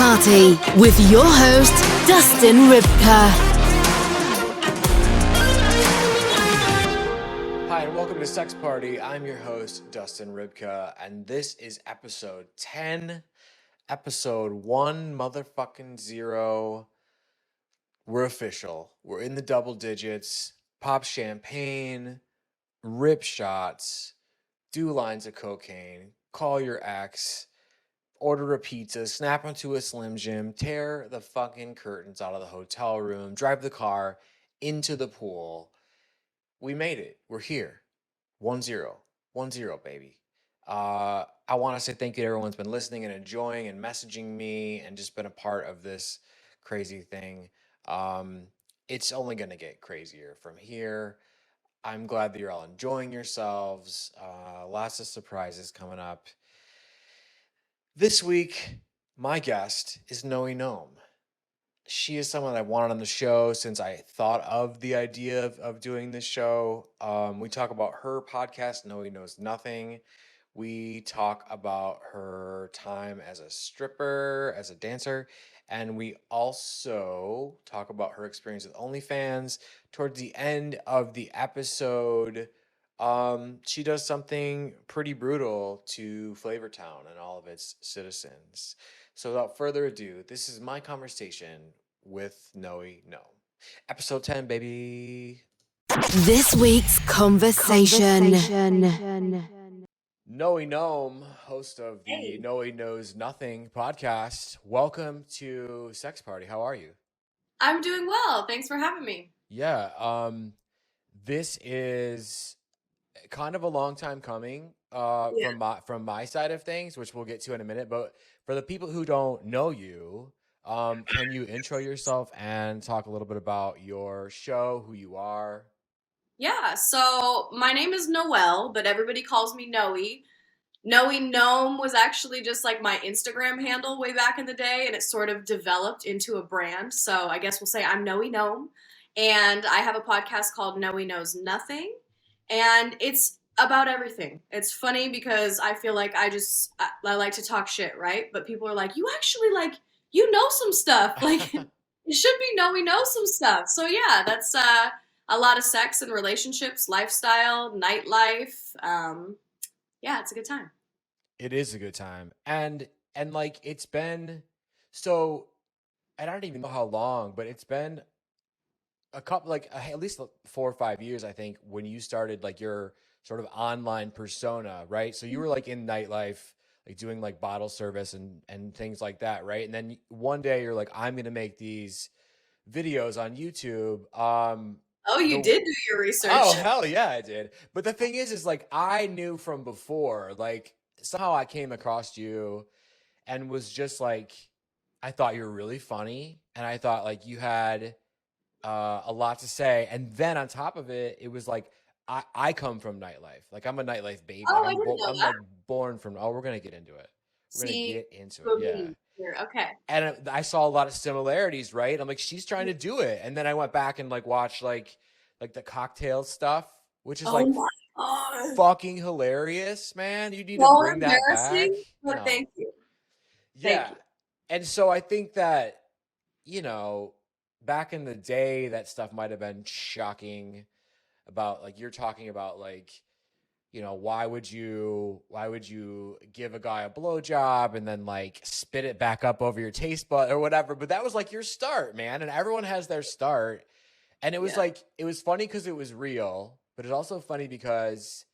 Party with your host, Dustin Rybka. Hi, and welcome to Sex Party. I'm your host, Dustin Rybka, and this is episode 10, episode 1 motherfucking 0. We're official. We're in the double digits. Pop champagne, rip shots, do lines of cocaine, call your ex, order a pizza, snap onto a Slim Jim, tear the fucking curtains out of the hotel room, drive the car into the pool. We made it. We're here. 1-0. 1-0, baby. I want to say thank you to everyone who's been listening and enjoying and messaging me and just been a part of this crazy thing. It's only going to get crazier from here. I'm glad that you're all enjoying yourselves. Lots of surprises coming up. This week, my guest is Noey Gnome. She is someone I wanted on the show since I thought of the idea of doing this show. We talk about her podcast, Noey Knows Nothing. We talk about her time as a stripper, as a dancer, and we also talk about her experience with OnlyFans. Towards the end of the episode, she does something pretty brutal to Flavortown and all of its citizens. So without further ado, this is my conversation with Noey Gnome. Episode 10, baby. This week's conversation. Noey Gnome, host of the Noey Knows Nothing podcast. Welcome to Sex Party. How are you? I'm doing well. Thanks for having me. Yeah, this is kind of a long time coming from my side of things, which we'll get to in a minute. But for the people who don't know you, can you intro yourself and talk a little bit about your show, who you are? Yeah, so my name is Noelle, but everybody calls me Noey. Noey Gnome was actually just like my Instagram handle way back in the day, and it sort of developed into a brand. So I guess we'll say I'm Noey Gnome. And I have a podcast called Noey Knows Nothing. And it's about everything. It's funny because I feel like I like to talk shit, right? But people are like, you actually you know some stuff. Like, it should be Noey knows some stuff. So yeah, that's a lot of sex and relationships, lifestyle, nightlife. Yeah, it's a good time. It is a good time. And like it's been so I don't even know how long, but it's been a couple at least 4 or 5 years, I think, when you started like your sort of online persona, right? So you were like in nightlife, like doing like bottle service and things like that, right? And then one day you're like, I'm gonna make these videos on YouTube. Oh, you did do your research. Oh, hell yeah, I did. But the thing is like I knew from before, like somehow I came across you and was just like, I thought you were really funny, and I thought like you had a lot to say. And then on top of it, it was like I come from nightlife. Like I'm a nightlife baby. Oh, Like, I didn't know I'm that. like born from. Oh, we're gonna get into it. We're gonna get into it. Yeah. Here. Okay. And I saw a lot of similarities, right? I'm like, she's trying to do it. And then I went back and like watched like the cocktail stuff, which is like fucking hilarious, man. You need to bring that back. But thank you. Yeah. Thank you. And so I think that, back in the day, that stuff might have been shocking about like, you're talking about like, why would you give a guy a blowjob and then like spit it back up over your taste bud or whatever? But that was like your start, man. And everyone has their start. And it was like, it was funny because it was real, but it's also funny because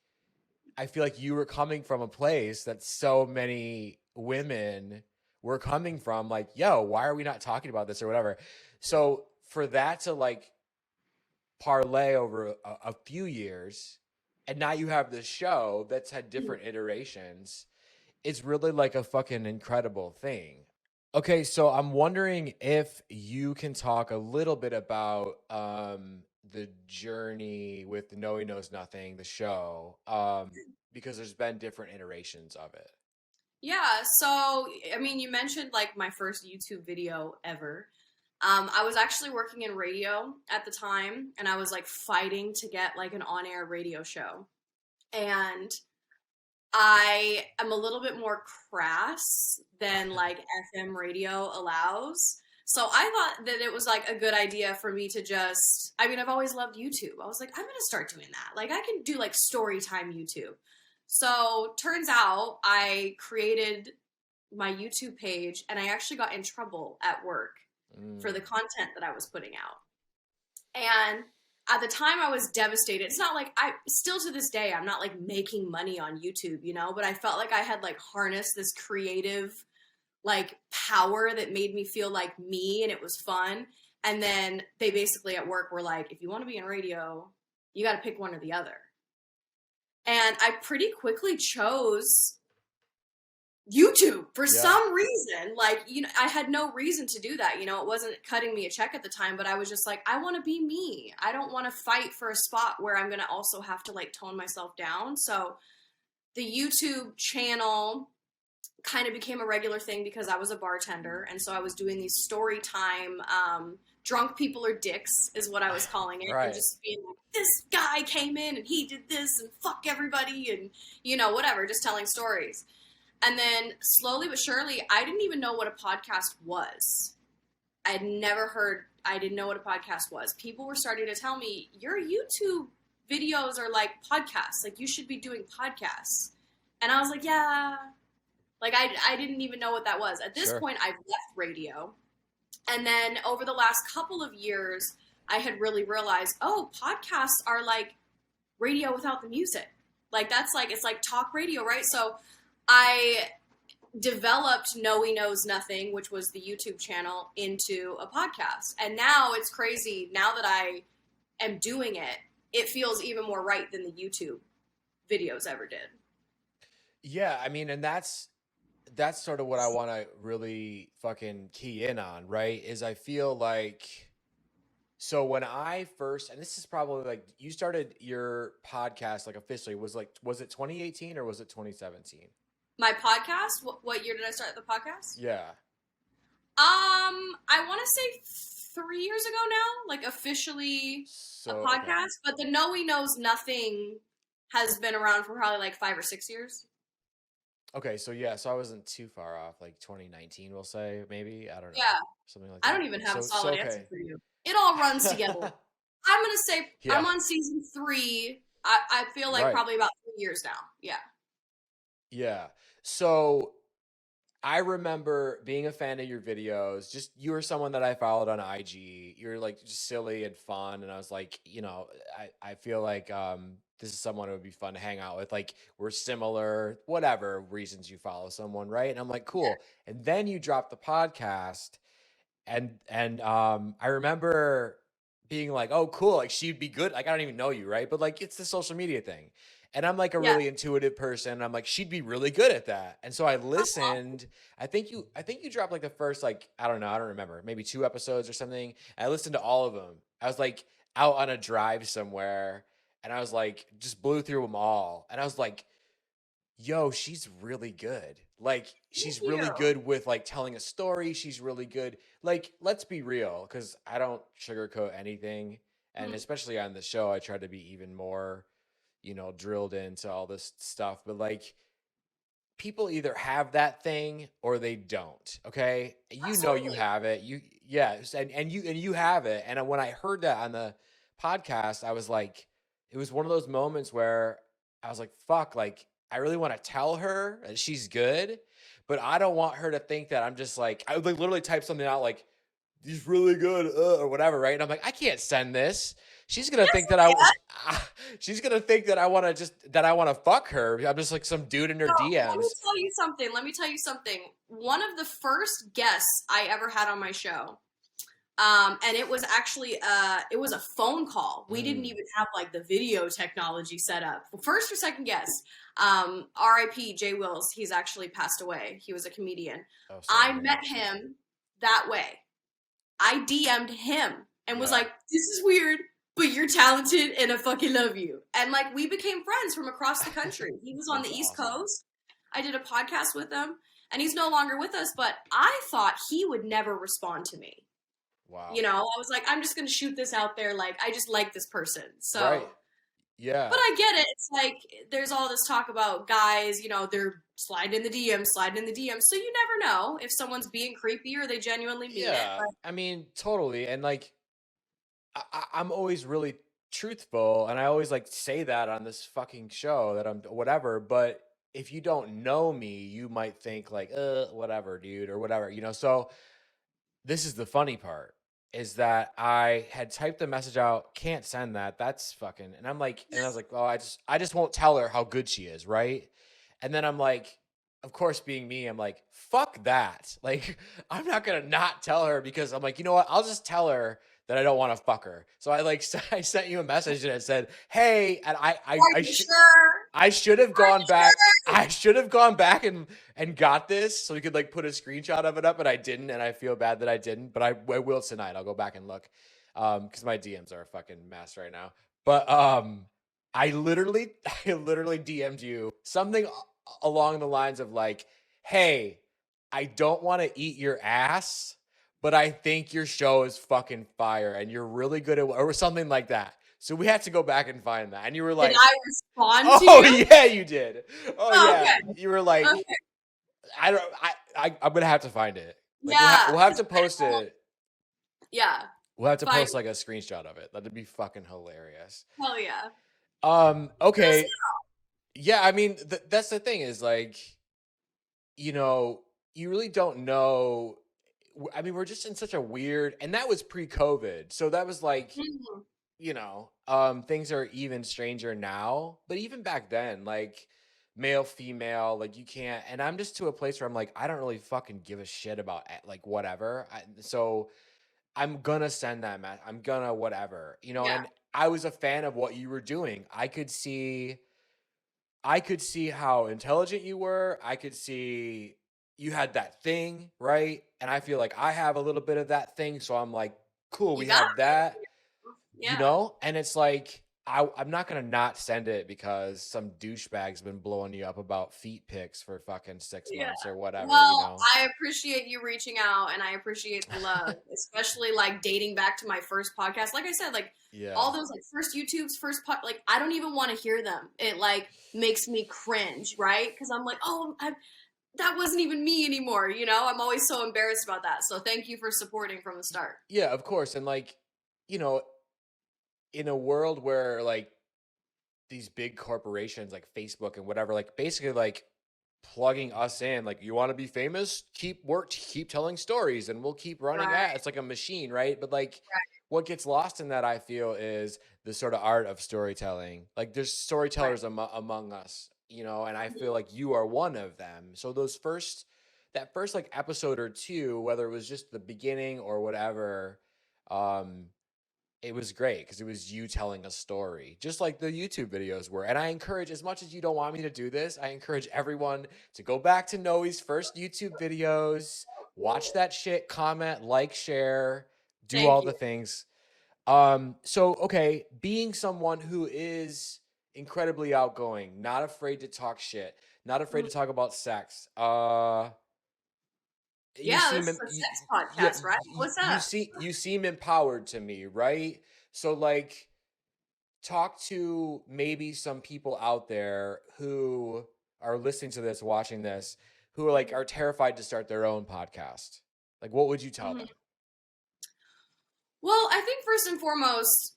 I feel like you were coming from a place that so many women were coming from, like, yo, why are we not talking about this or whatever? So for that to like parlay over a few years, and now you have this show that's had different iterations, it's really like a fucking incredible thing. Okay, so I'm wondering if you can talk a little bit about the journey with the Noey Knows Nothing, the show, because there's been different iterations of it. Yeah, so, I mean, you mentioned, like, my first YouTube video ever. I was actually working in radio at the time, and I was, like, fighting to get, like, an on-air radio show. And I am a little bit more crass than like FM radio allows. So I thought that it was like a good idea for me to just, I mean, I've always loved YouTube. I was like, I'm going to start doing that. Like I can do like story time YouTube. So turns out I created my YouTube page and I actually got in trouble at work for the content that I was putting out. And at the time I was devastated. It's not like I still to this day, I'm not like making money on YouTube, you know, but I felt like I had like harnessed this creative like power that made me feel like me and it was fun. And then they basically at work were like, if you want to be in radio, you got to pick one or the other. And I pretty quickly chose YouTube for some reason. Like, you know, I had no reason to do that. You know, it wasn't cutting me a check at the time, but I was just like, I want to be me. I don't want to fight for a spot where I'm going to also have to like tone myself down. So the YouTube channel kind of became a regular thing because I was a bartender. And so I was doing these story time, drunk people are dicks is what I was calling it. Right. And just being like, this guy came in and he did this and fuck everybody and, you know, whatever, just telling stories. And then slowly but surely, I didn't even know what a podcast was. I didn't know what a podcast was. People were starting to tell me, your YouTube videos are like podcasts. Like, you should be doing podcasts. And I was like, yeah. Like, I didn't even know what that was. At this point, I've left radio. And then over the last couple of years, I had really realized, oh, podcasts are like radio without the music. Like, that's like, it's like talk radio, right? So I developed Noey Knows Nothing, which was the YouTube channel, into a podcast. And now it's crazy. Now that I am doing it, it feels even more right than the YouTube videos ever did. Yeah, I mean, and that's sort of what I want to really fucking key in on, right? Is I feel like, so when I first, and this is probably like, you started your podcast like officially, was it 2018 or was it 2017? My podcast? What year did I start the podcast? Yeah. I want to say 3 years ago now, like officially a podcast. Okay. But the Noey Knows Nothing has been around for probably like 5 or 6 years. Okay, so yeah, so I wasn't too far off, like 2019, we'll say, maybe. I don't know. Yeah. Something like that. I don't even have a solid answer for you. It all runs together. I'm going to say I'm on season 3. I feel like probably about 3 years now. Yeah. Yeah. So I remember being a fan of your videos. Just, you were someone that I followed on IG. You're like just silly and fun. And I was like, you know, I feel like this is someone who would be fun to hang out with. Like, we're similar, whatever reasons you follow someone, right? And I'm like, cool. And then you dropped the podcast. And I remember being like, oh, cool. Like, she'd be good. Like, I don't even know you, right? But like, it's the social media thing. And I'm like a really intuitive person. And I'm like, she'd be really good at that. And so I listened. I think you dropped like the first, like, I don't know, I don't remember, maybe 2 episodes or something. I listened to all of them. I was like out on a drive somewhere, and I was like, just blew through them all. And I was like, yo, she's really good. Like, she's really good with like telling a story. She's really good. Like, let's be real, because I don't sugarcoat anything. And especially on the show, I try to be even more, you know, drilled into all this stuff. But like, people either have that thing or they don't. Okay. You know, you have it. And you have it. And when I heard that on the podcast, I was like, it was one of those moments where I was like, fuck, like, I really want to tell her that she's good, but I don't want her to think that I'm just like, I would like literally type something out like, he's really good, or whatever, right? And I'm like, I can't send this. She's gonna think that she's gonna think that I want to fuck her. I'm just like some dude in her DMs. Let me tell you something. One of the first guests I ever had on my show, and it was actually it was a phone call. We didn't even have like the video technology set up. First or second guest, R.I.P. Jay Wills. He's actually passed away. He was a comedian. Oh, I met him that way. I DM'd him and was like, this is weird, but you're talented and I fucking love you. And like, we became friends from across the country. He was on the East Coast. I did a podcast with him, and he's no longer with us, but I thought he would never respond to me. Wow. You know, I was like, I'm just going to shoot this out there. Like, I just like this person. So Yeah. But I get it. It's like there's all this talk about guys, you know, they're sliding in the DMs, sliding in the DMs. So you never know if someone's being creepy or they genuinely mean it. Yeah. But I mean, totally. And like, I'm always really truthful, and I always like say that on this fucking show that I'm whatever. But if you don't know me, you might think like, whatever, dude, or whatever, you know. So this is the funny part is that I had typed the message out, can't send that. That's fucking, and I'm like, and I was like, oh, I just won't tell her how good she is, right? And then I'm like, of course, being me, I'm like, fuck that. Like, I'm not gonna not tell her because I'm like, you know what? I'll just tell her that I don't want to fuck her. So I like I sent you a message and it said, hey, and are you sure? I should have Are you gone back. sure? I should have gone back and got this so we could like put a screenshot of it up, and I didn't, and I feel bad that I didn't, but I will tonight. I'll go back and look, because my DMs are a fucking mess right now. But I literally I literally DM'd you something along the lines of like, hey, I don't want to eat your ass, but I think your show is fucking fire and you're really good at, or something like that. So we had to go back and find that. And you were Did like, I respond to oh you? yeah, you did. Oh Oh, yeah. okay. You were like, Okay. I don't I'm gonna have to find it. Like Yeah. we'll have to post it. Yeah. We'll have to Fine. post like a screenshot of it. That'd be fucking hilarious. Hell yeah. Okay. Yeah, I mean that's the thing is like, you know, you really don't know. I mean, we're just in such a weird, and that was pre-COVID. So that was like, Mhm. you know, things are even stranger now, but even back then, like male, female, like you can't, and I'm just to a place where I'm like, I don't really fucking give a shit about like whatever. So I'm gonna send that message. I'm gonna whatever, you know, Yeah. and I was a fan of what you were doing. I could see how intelligent you were. I could see you had that thing, right? And I feel like I have a little bit of that thing. So I'm like, cool, You we got have that, it. you Yeah. know? And it's like, I'm not going to not send it because some douchebag's been blowing you up about feet pics for fucking 6 months or whatever, you Well, know? I appreciate you reaching out and I appreciate the love, especially like dating back to my first podcast. Like I said, like Yeah. all those like first YouTubes, like I don't even want to hear them. It like makes me cringe, right? Because I'm like, that wasn't even me anymore. You know, I'm always so embarrassed about that. So thank you for supporting from the start. Yeah, of course. And like, you know, in a world where like these big corporations like Facebook and whatever, like basically like plugging us in, like you want to be famous, keep telling stories and we'll keep running Right. at it's like a machine, right? But like what gets lost in that, I feel, is the sort of art of storytelling. Like there's storytellers among us, you know, and I feel like you are one of them. So that first like episode or two, whether it was just the beginning or whatever, um it was great because it was you telling a story, just like the YouTube videos were. And I encourage, as much as you don't want me to do this, I encourage everyone to go back to Noey's first YouTube videos, watch that shit, comment, like, share, do Thank all you. the things. So okay, being someone who is incredibly outgoing, not afraid to talk shit, not afraid to talk about sex. You Yeah, this seem is a sex yeah, podcast, right? What's up? you seem empowered to me, right? So like talk to maybe some people out there who are listening to this, watching this, who are like are terrified to start their own podcast. Like what would you tell Mhm. them? Well, I think first and foremost,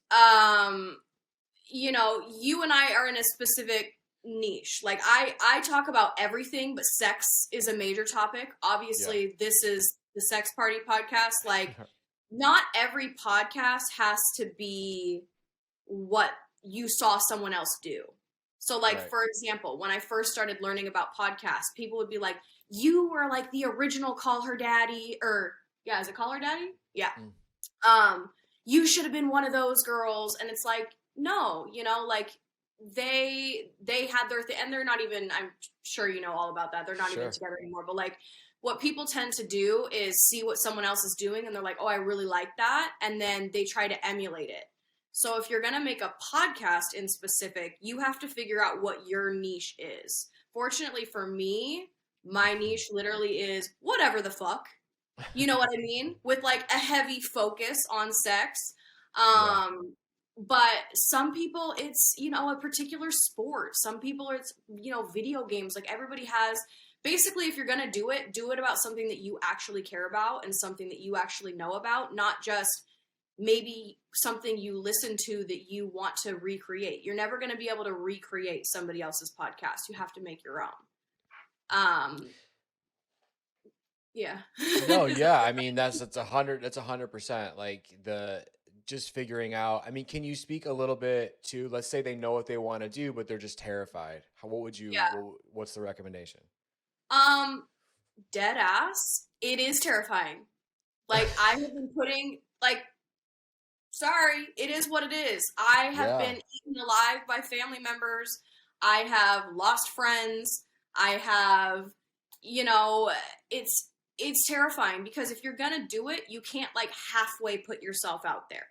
you know, you and I are in a specific niche. Like I talk about everything, but sex is a major topic. Obviously, this is the Sex Party podcast. Like not every podcast has to be what you saw someone else do. So like Right. for example, when I first started learning about podcasts, people would be like, "You were like the original Call Her Daddy," or yeah, is it Call Her Daddy? Yeah. Mm. You should have been one of those girls. And it's like, no, you know, like they had their thing, and they're not even, I'm sure you know all about that, they're not even Sure. together anymore. But like what people tend to do is see what someone else is doing and they're like, oh, I really like that, and then they try to emulate it. So if you're going to make a podcast in specific, you have to figure out what your niche is. Fortunately for me, my niche literally is whatever the fuck. You know what I mean? With like a heavy focus on sex. Yeah. But some people, it's, you know, a particular sport. Some people, it's, you know, video games. Like, everybody has, basically, if you're going to do it about something that you actually care about and something that you actually know about, not just maybe something you listen to that you want to recreate. You're never going to be able to recreate somebody else's podcast. You have to make your own. Yeah. No, yeah. I mean, that's 100%. Like, the just figuring out. I mean, can you speak a little bit to, let's say they know what they want to do, but they're just terrified. What would you? Yeah. What's the recommendation? Dead ass. It is terrifying. Like, I have been putting, like, sorry, it is what it is. I have been eaten alive by family members. I have lost friends. I have, you know, it's terrifying because if you're gonna do it, you can't like halfway put yourself out there.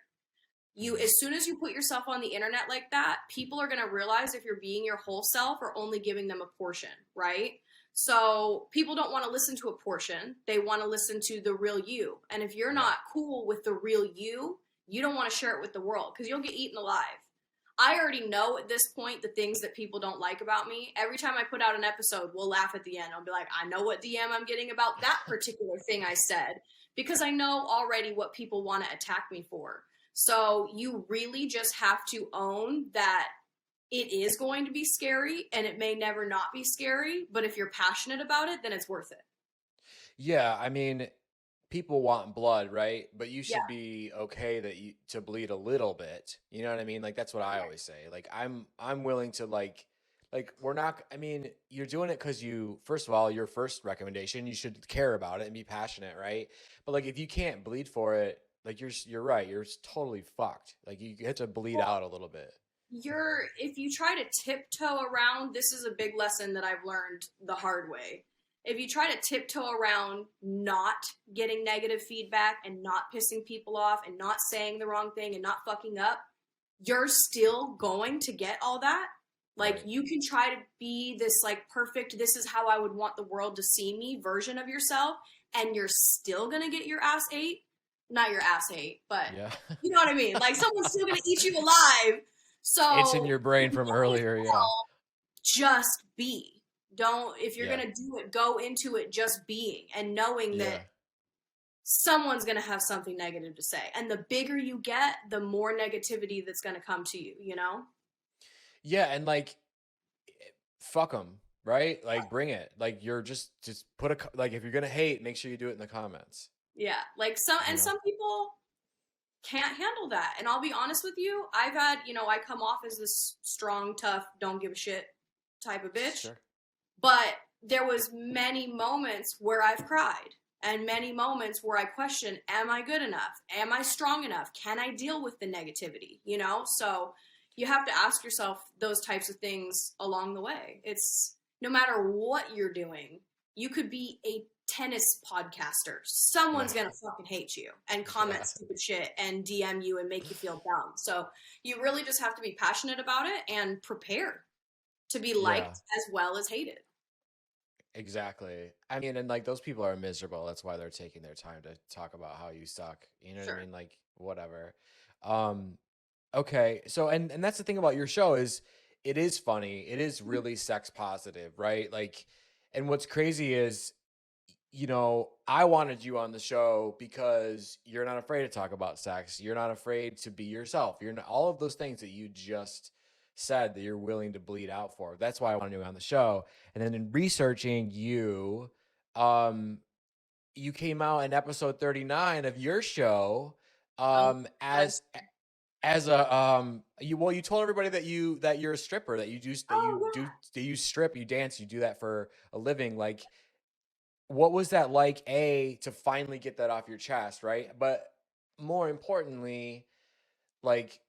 As soon as you put yourself on the internet like that, people are gonna realize if you're being your whole self or only giving them a portion, right? So people don't want to listen to a portion. They want to listen to the real you. And if you're not cool with the real you, you don't want to share it with the world because you'll get eaten alive. I already know at this point the things that people don't like about me. Every time I put out an episode, we'll laugh at the end. I'll be like, I know what DM I'm getting about that particular thing I said because I know already what people want to attack me for. So you really just have to own that it is going to be scary and it may never not be scary. But if you're passionate about it, then it's worth it. Yeah. I mean, people want blood, right? But you should be okay to bleed a little bit. You know what I mean? Like, that's what I always say. Like, I'm willing to like we're not, I mean, you're doing it because first of all, your first recommendation, you should care about it and be passionate, right? But like, if you can't bleed for it, like you're right, you're totally fucked. Like, you have to bleed out a little bit. If you try to tiptoe around, this is a big lesson that I've learned the hard way. If you try to tiptoe around not getting negative feedback and not pissing people off and not saying the wrong thing and not fucking up, you're still going to get all that. Like, right. You can try to be this like perfect, this is how I would want the world to see me version of yourself, and you're still gonna get your ass ate. Not your ass ate, but you know what I mean? Like, someone's still gonna eat you alive. So it's in your brain from earlier. Just be. If you're going to do it, go into it just being and knowing that someone's going to have something negative to say. And the bigger you get, the more negativity that's going to come to you, you know? Yeah. And like, fuck them, right? Like, bring it. Like, you're just put like, if you're going to hate, make sure you do it in the comments. Yeah. Like some people can't handle that. And I'll be honest with you, I've had, I come off as this strong, tough, don't give a shit type of bitch. Sure. But there was many moments where I've cried and many moments where I question, am I good enough? Am I strong enough? Can I deal with the negativity? So you have to ask yourself those types of things along the way. It's no matter what you're doing, you could be a tennis podcaster. Someone's going to fucking hate you and comment stupid shit and DM you and make you feel dumb. So you really just have to be passionate about it and prepare to be liked as well as hated. Exactly. I mean, and like, those people are miserable. That's why they're taking their time to talk about how you suck. You know what I mean? Like, whatever. Okay. So, and that's the thing about your show is it is funny. It is really sex positive, right? Like, and what's crazy is, I wanted you on the show because you're not afraid to talk about sex. You're not afraid to be yourself. You're not, all of those things that you just said that you're willing to bleed out for. That's why I wanted you on the show. And then in researching you, you came out in episode 39 of your show as a you told everybody that you're a stripper, that you strip, you dance, you do that for a living. Like, what was that like, to finally get that off your chest, right? But more importantly, like,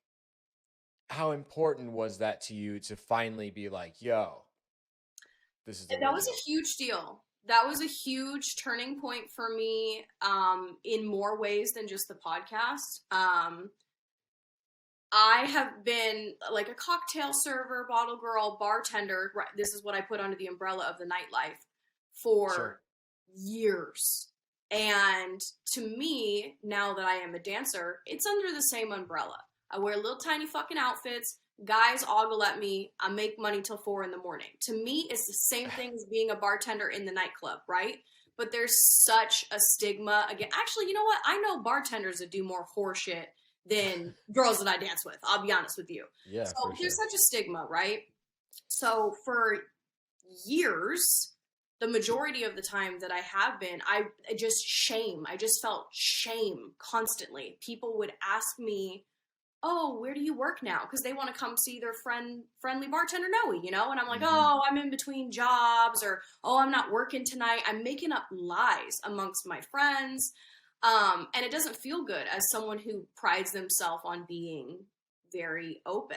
how important was that to you to finally be like, yo, this is the That was a huge deal. That was a huge turning point for me, in more ways than just the podcast. I have been like a cocktail server, bottle girl, bartender. Right, this is what I put under the umbrella of the nightlife for years. And to me, now that I am a dancer, it's under the same umbrella. I wear little tiny fucking outfits. Guys ogle at me. I make money till 4 a.m. To me, it's the same thing as being a bartender in the nightclub, right? But there's such a stigma. Again, actually, you know what? I know bartenders that do more whore shit than girls that I dance with. I'll be honest with you. Yeah, so for there's sure. such a stigma, right? So for years, the majority of the time that I have been, I just felt shame constantly. People would ask me, oh, where do you work now? Because they want to come see their friendly bartender Noey, you know? And I'm like, oh, I'm in between jobs, or, oh, I'm not working tonight. I'm making up lies amongst my friends. And it doesn't feel good as someone who prides themselves on being very open.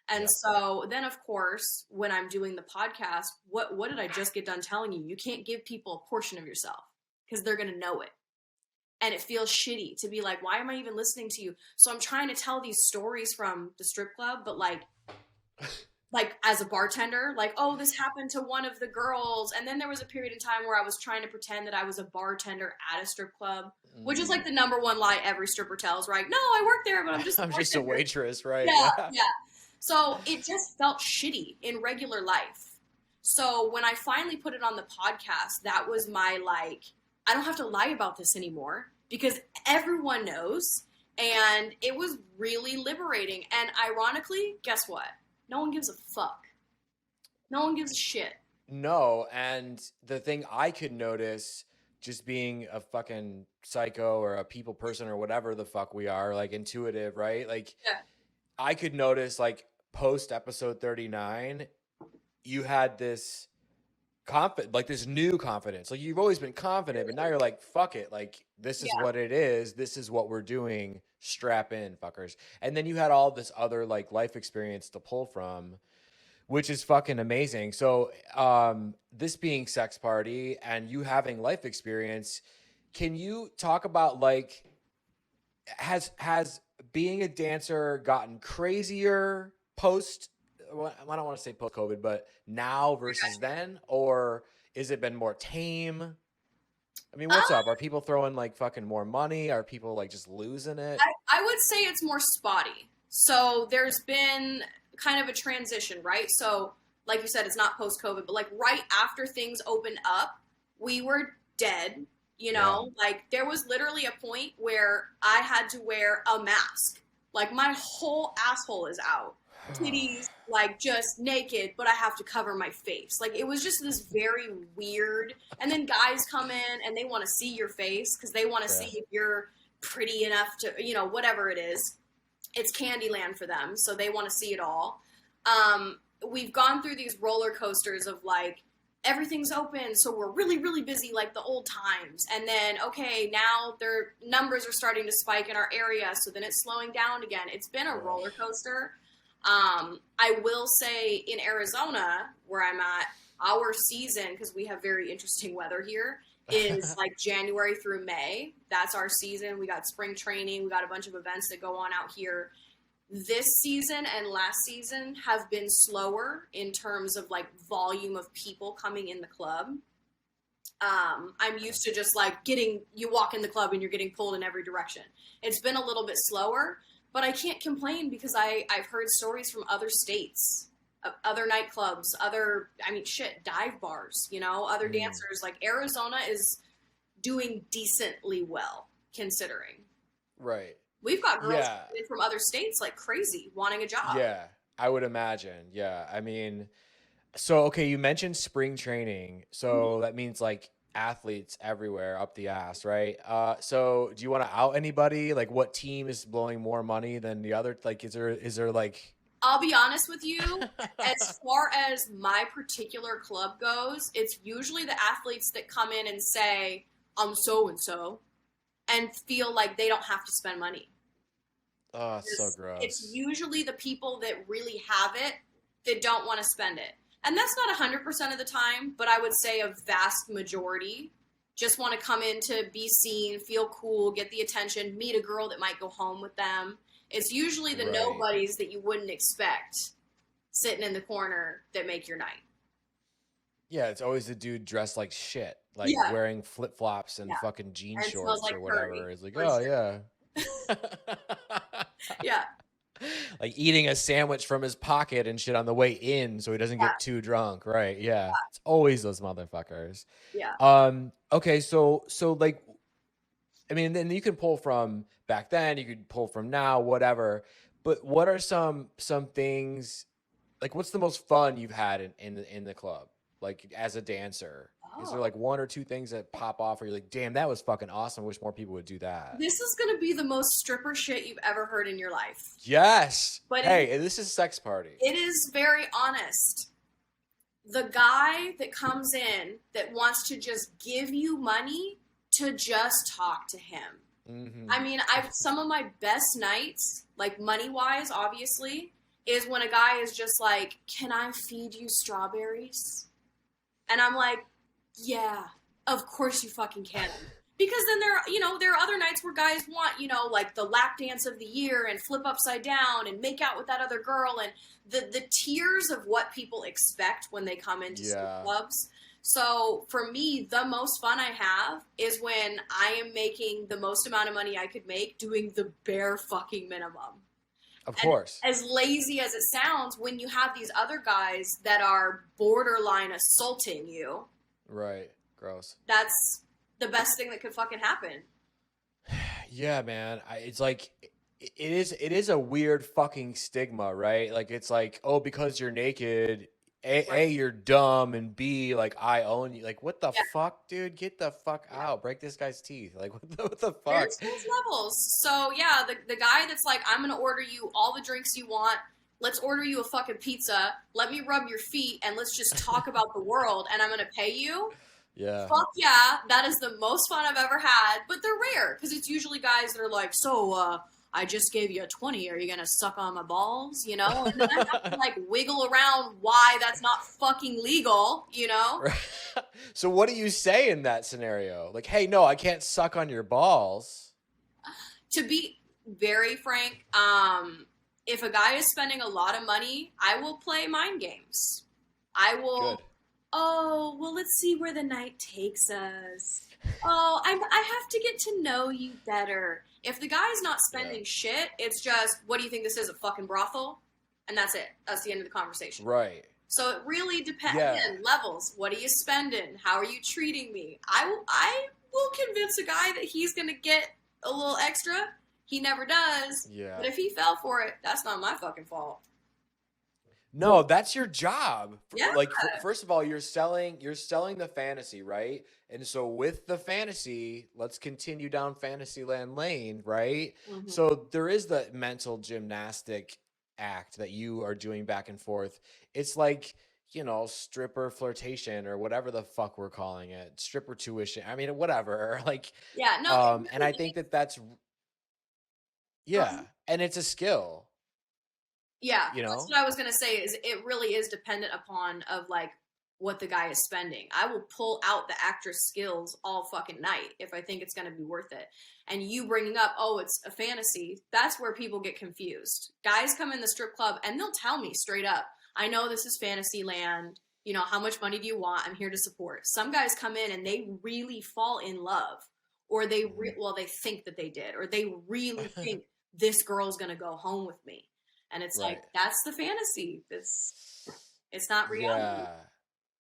And so then, of course, when I'm doing the podcast, what did I just get done telling you? You can't give people a portion of yourself because they're going to know it. And it feels shitty to be like, why am I even listening to you? So I'm trying to tell these stories from the strip club, but like as a bartender, like, oh, this happened to one of the girls. And then there was a period in time where I was trying to pretend that I was a bartender at a strip club, which is like the number one lie every stripper tells, right? No, I work there, but I'm just a waitress, right? Yeah. So it just felt shitty in regular life. So when I finally put it on the podcast, that was my like, I don't have to lie about this anymore because everyone knows. And it was really liberating. And ironically, guess what? No one gives a fuck. No one gives a shit. No, and the thing I could notice, just being a fucking psycho or a people person or whatever the fuck we are, like intuitive, right? Like, I could notice, like, post episode 39, you had this this new confidence. Like, you've always been confident, but now you're like, fuck it. Like, this is what it is. This is what we're doing. Strap in, fuckers. And then you had all this other, like, life experience to pull from, which is fucking amazing. So, this being Sex Party and you having life experience, can you talk about, like, has being a dancer gotten crazier post, I don't want to say post COVID, but now versus then, or is it been more tame? I mean, what's up? Are people throwing like fucking more money? Are people like just losing it? I would say it's more spotty. So there's been kind of a transition, right? So like you said, it's not post COVID, but like right after things opened up, we were dead. You know, like there was literally a point where I had to wear a mask. Like my whole asshole is out. Titties, like just naked, but I have to cover my face. Like it was just this very weird. And then guys come in and they want to see your face because they want to see if you're pretty enough to, you know, whatever it is. It's Candyland for them, so they want to see it all. We've gone through these roller coasters of like, everything's open, so we're really, really busy like the old times. And then, okay, now their numbers are starting to spike in our area, so then it's slowing down again. It's been a roller coaster. I will say in Arizona, where I'm at, our season, because we have very interesting weather here, is like January through May. That's our season. We got spring training. We got a bunch of events that go on out here. This season and last season have been slower in terms of like volume of people coming in the club. I'm used to just like you walk in the club and you're getting pulled in every direction. It's been a little bit slower, but I can't complain because I've heard stories from other states, other nightclubs, dive bars, you know, other dancers. Like Arizona is doing decently well considering. Right. We've got girls from other states like crazy wanting a job. Yeah, I would imagine. Yeah. I mean, so, okay, you mentioned spring training. So that means like athletes everywhere up the ass, right? So do you want to out anybody? Like what team is blowing more money than the other? Like, is there like... I'll be honest with you, as far as my particular club goes, it's usually the athletes that come in and say, I'm so-and-so, and feel like they don't have to spend money. Oh, it's so gross. It's usually the people that really have it that don't want to spend it. And that's not 100% of the time, but I would say a vast majority just want to come in to be seen, feel cool, get the attention, meet a girl that might go home with them. It's usually the nobodies that you wouldn't expect sitting in the corner that make your night. Yeah, it's always the dude dressed like shit, like wearing flip-flops and fucking jean shorts like or whatever. It's like, oh, yeah. Yeah. Like eating a sandwich from his pocket and shit on the way in so he doesn't Yeah, get too drunk. Right. Yeah. It's always those motherfuckers. yeah. Okay, so like I mean, then you can pull from back then, you could pull from now, whatever. But what are some things like what's the most fun you've had in the club? Like as a dancer? Is there Oh. like one or two things that pop off where you're like, damn, that was fucking awesome. I wish more people would do that. This is gonna be the most stripper shit you've ever heard in your life. Yes. But Hey, this is sex party. it is very honest. The guy that comes in that wants to just give you money to just talk to him. Mm-hmm. I mean, I've some of my best nights, like money wise, obviously, is when a guy is just like, "Can I feed you strawberries?" And I'm like, "Yeah, of course you fucking can." Because then there are other nights where guys want, like the lap dance of the year and flip upside down and make out with that other girl and the tiers of what people expect when they come into strip clubs. So for me, the most fun I have is when I am making the most amount of money I could make doing the bare fucking minimum. Of And course. as lazy as it sounds, when you have these other guys that are borderline assaulting you, Right. Gross. that's the best thing that could fucking happen. Yeah, man. It's like it is a weird fucking stigma, right? Like it's like, oh, because you're naked, A, you're dumb, and B, like I own you. Like what the Yeah. fuck, dude? Get the fuck out. Break this guy's teeth. Like what the fuck? There's levels. So yeah, the guy that's like, I'm gonna order you all the drinks you want. Let's order you a fucking pizza. Let me rub your feet and let's just talk about the world and I'm gonna pay you. Yeah. Fuck yeah, that is the most fun I've ever had. But they're rare because it's usually guys that are like, so I just gave you a 20. Are you gonna suck on my balls? And then I have to like wiggle around why that's not fucking legal. So what do you say in that scenario? Like, hey, no, I can't suck on your balls. To be very frank, if a guy is spending a lot of money, I will play mind games. I will. Good. Oh, well, let's see where the night takes us. Oh, I have to get to know you better. If the guy's not spending shit, it's just, what do you think this is, a fucking brothel? And that's it. That's the end of the conversation. Right. So it really depends. Yeah. Again, levels. What are you spending? How are you treating me? I will convince a guy that he's going to get a little extra. He never does. Yeah. But if he fell for it, that's not my fucking fault. No, that's your job. Yeah. Like first of all, you're selling the fantasy, right? And so with the fantasy, let's continue down Fantasyland lane, right? Mm-hmm. So there is the mental gymnastic act that you are doing back and forth. It's like, stripper flirtation or whatever the fuck we're calling it. Stripper tuition. I mean, whatever. Like Yeah, no. and I think that's and it's a skill. Yeah, that's what I was gonna say. Is it really is dependent upon of like what the guy is spending. I will pull out the actress skills all fucking night if I think it's gonna be worth it. And you bringing up, oh, it's a fantasy. That's where people get confused. Guys come in the strip club and they'll tell me straight up, I know this is Fantasyland. How much money do you want? I'm here to support. Some guys come in and they really fall in love, or they think that they did, or they really think this girl's gonna go home with me. And it's like, that's the fantasy. It's not reality. Yeah.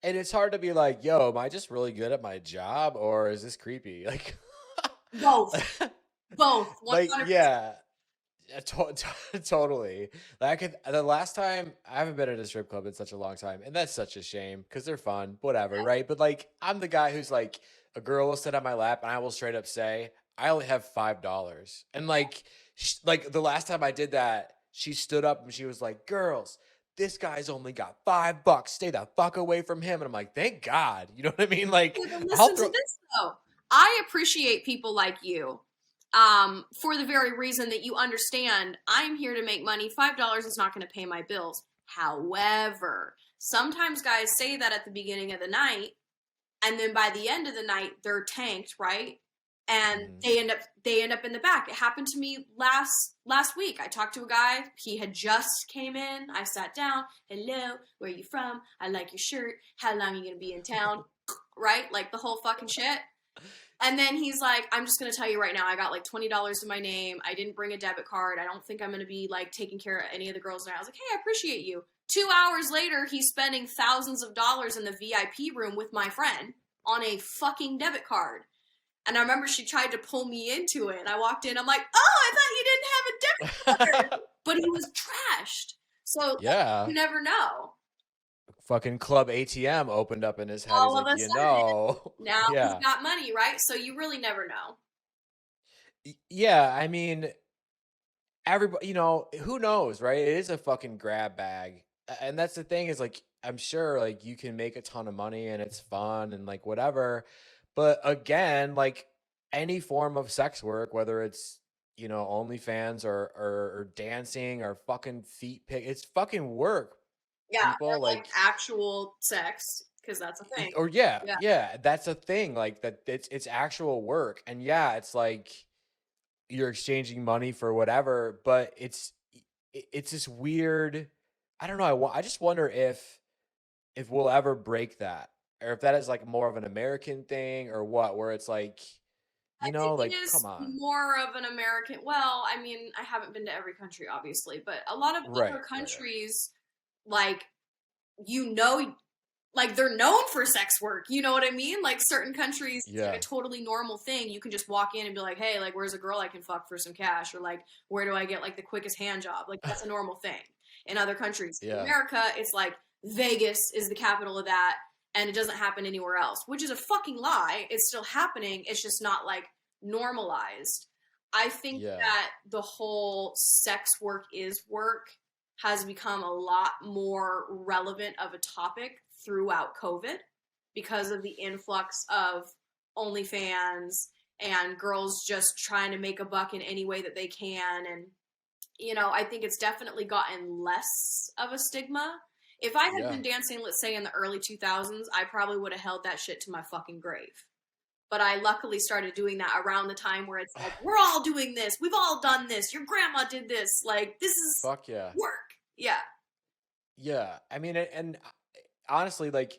And it's hard to be like, yo, am I just really good at my job or is this creepy? Like both. 100%. Like, yeah. Totally. Like the last time, I haven't been at a strip club in such a long time, and that's such a shame because they're fun, whatever, right? But like, I'm the guy who's like, a girl will sit on my lap and I will straight up say, I only have $5. And like the last time I did that, she stood up and she was like, girls, this guy's only got $5. Stay the fuck away from him. And I'm like, thank God. You know what I mean? Like, listen to this though. I appreciate people like you. For the very reason that you understand I'm here to make money. $5 is not going to pay my bills. However, sometimes guys say that at the beginning of the night, and then by the end of the night, they're tanked, right? And they end up in the back. It happened to me last week. I talked to a guy. He had just came in. I sat down. Hello, where are you from? I like your shirt. How long are you going to be in town? Right? Like the whole fucking shit. And then he's like, I'm just going to tell you right now, I got like $20 to my name. I didn't bring a debit card. I don't think I'm going to be like taking care of any of the girls. And I was like, hey, I appreciate you. 2 hours later, he's spending thousands of dollars in the VIP room with my friend on a fucking debit card. And I remember she tried to pull me into it. And I walked in. I'm like, oh, I thought you didn't have a debit card. But he was trashed. So Yeah. you never know. Fucking club ATM opened up in his head. All He's of like, a you sudden, know. now Yeah. he's got money, right? So you really never know. Yeah, I mean, everybody, who knows, right? It is a fucking grab bag. And that's the thing is like, I'm sure like you can make a ton of money and it's fun and like whatever. But again, like any form of sex work, whether it's, OnlyFans or dancing or fucking feet pick, it's fucking work. Yeah, People or like actual sex, because that's a thing. or yeah, that's a thing. Like that it's actual work. And yeah, it's like you're exchanging money for whatever, but it's this weird, I don't know, I just wonder if we'll ever break that, or if that is like more of an American thing or what, where it's like, I think like, it is come on. more of an American. Well, I mean, I haven't been to every country, obviously, but a lot of other countries, like, like they're known for sex work. You know what I mean? Like certain countries, it's like a totally normal thing. You can just walk in and be like, hey, like, where's a girl I can fuck for some cash? Or like, where do I get like the quickest hand job? Like that's a normal thing. In other countries, in America, it's like Vegas is the capital of that. And it doesn't happen anywhere else, which is a fucking lie. It's still happening. It's just not like normalized. I think that the whole sex work is work has become a lot more relevant of a topic throughout COVID because of the influx of OnlyFans and girls just trying to make a buck in any way that they can. And, I think it's definitely gotten less of a stigma. If I had been dancing, let's say in the early 2000s, I probably would have held that shit to my fucking grave. But I luckily started doing that around the time where it's like, we're all doing this. We've all done this. Your grandma did this. Like, this is fuck yeah. work. Yeah. Yeah. I mean, and honestly, like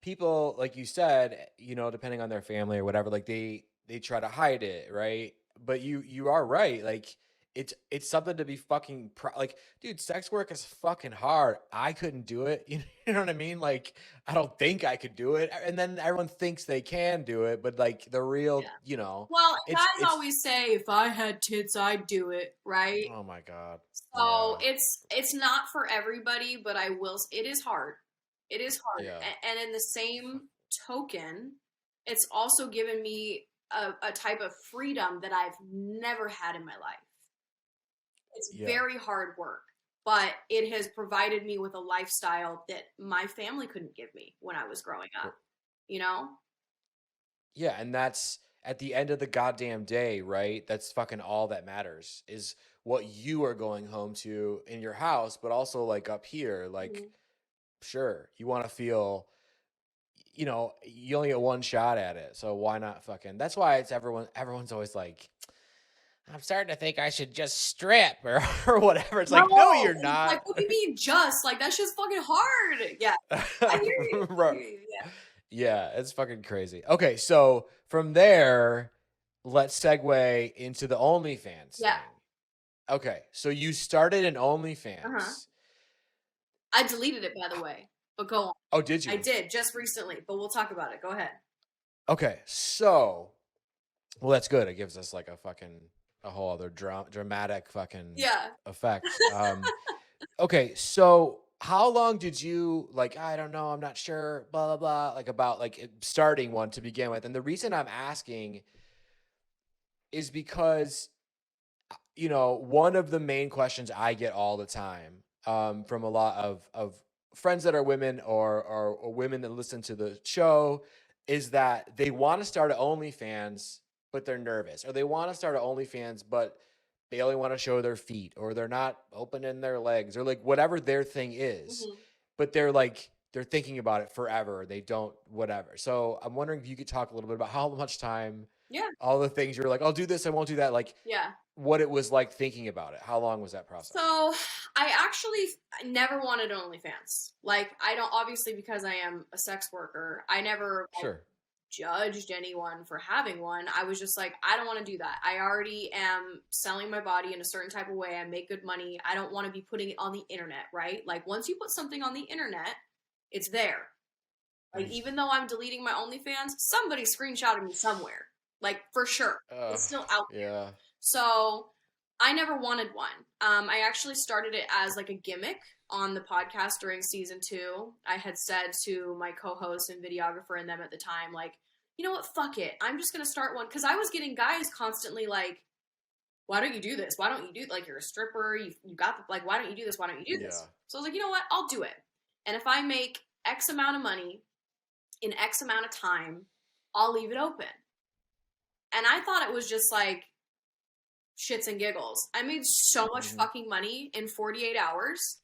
people, like you said, depending on their family or whatever, like they try to hide it. Right. But you are right. Like, it's something to be fucking like, dude, sex work is fucking hard. I couldn't do it. You know what I mean? Like, I don't think I could do it. And then everyone thinks they can do it, but like the real, Well, guys always say, if I had tits, I'd do it, right? Oh my God. So it's not for everybody, but it is hard. It is hard. Yeah. And in the same token, it's also given me a type of freedom that I've never had in my life. It's very hard work, but it has provided me with a lifestyle that my family couldn't give me when I was growing up, Yeah, and that's at the end of the goddamn day, right? That's fucking all that matters is what you are going home to in your house, but also like up here, like, sure, you want to feel, you only get one shot at it. So why not fucking, that's why it's everyone's always like, I'm starting to think I should just strip or whatever. It's like, no, you're not. Like, what do you mean just? Like, that shit's fucking hard. Yeah. I hear you. Right. Yeah, it's fucking crazy. Okay, so from there, let's segue into the OnlyFans thing. Okay, so you started an OnlyFans. I deleted it, by the way, but go on. Oh, did you? I did, just recently, but we'll talk about it. Go ahead. Okay, so, well, that's good. It gives us like a whole other dramatic fucking effect. Okay, so how long did you like, I don't know, I'm not sure, blah, blah, blah, like about like starting one to begin with? And the reason I'm asking is because, one of the main questions I get all the time from a lot of friends that are women or women that listen to the show is that they want to start an OnlyFans, but they're nervous, or they want to start an OnlyFans, but they only want to show their feet, or they're not opening their legs, or like whatever their thing is, but they're thinking about it forever. They don't, whatever. So I'm wondering if you could talk a little bit about how much time, all the things you're like, I'll do this, I won't do that. Like, what it was like thinking about it. How long was that process? So I actually never wanted OnlyFans. Like, I don't, obviously because I am a sex worker, I never judged anyone for having one. I was just like, I don't want to do that. I already am selling my body in a certain type of way. I make good money. I don't want to be putting it on the internet, right? Like, once you put something on the internet, it's there. Like, even though I'm deleting my OnlyFans, somebody screenshotted me somewhere. Like, for sure. It's still out there. Yeah. So I never wanted one. I actually started it as like a gimmick on the podcast during season 2. I had said to my co-host and videographer and them at the time, like, you know what, fuck it. I'm just going to start one. Because I was getting guys constantly like, why don't you do this? Why don't you do, like, you're a stripper. You got, like, why don't you do this? Why don't you do this? So I was like, you know what, I'll do it. And if I make X amount of money in X amount of time, I'll leave it open. And I thought it was just like shits and giggles. I made so much fucking money in 48 hours.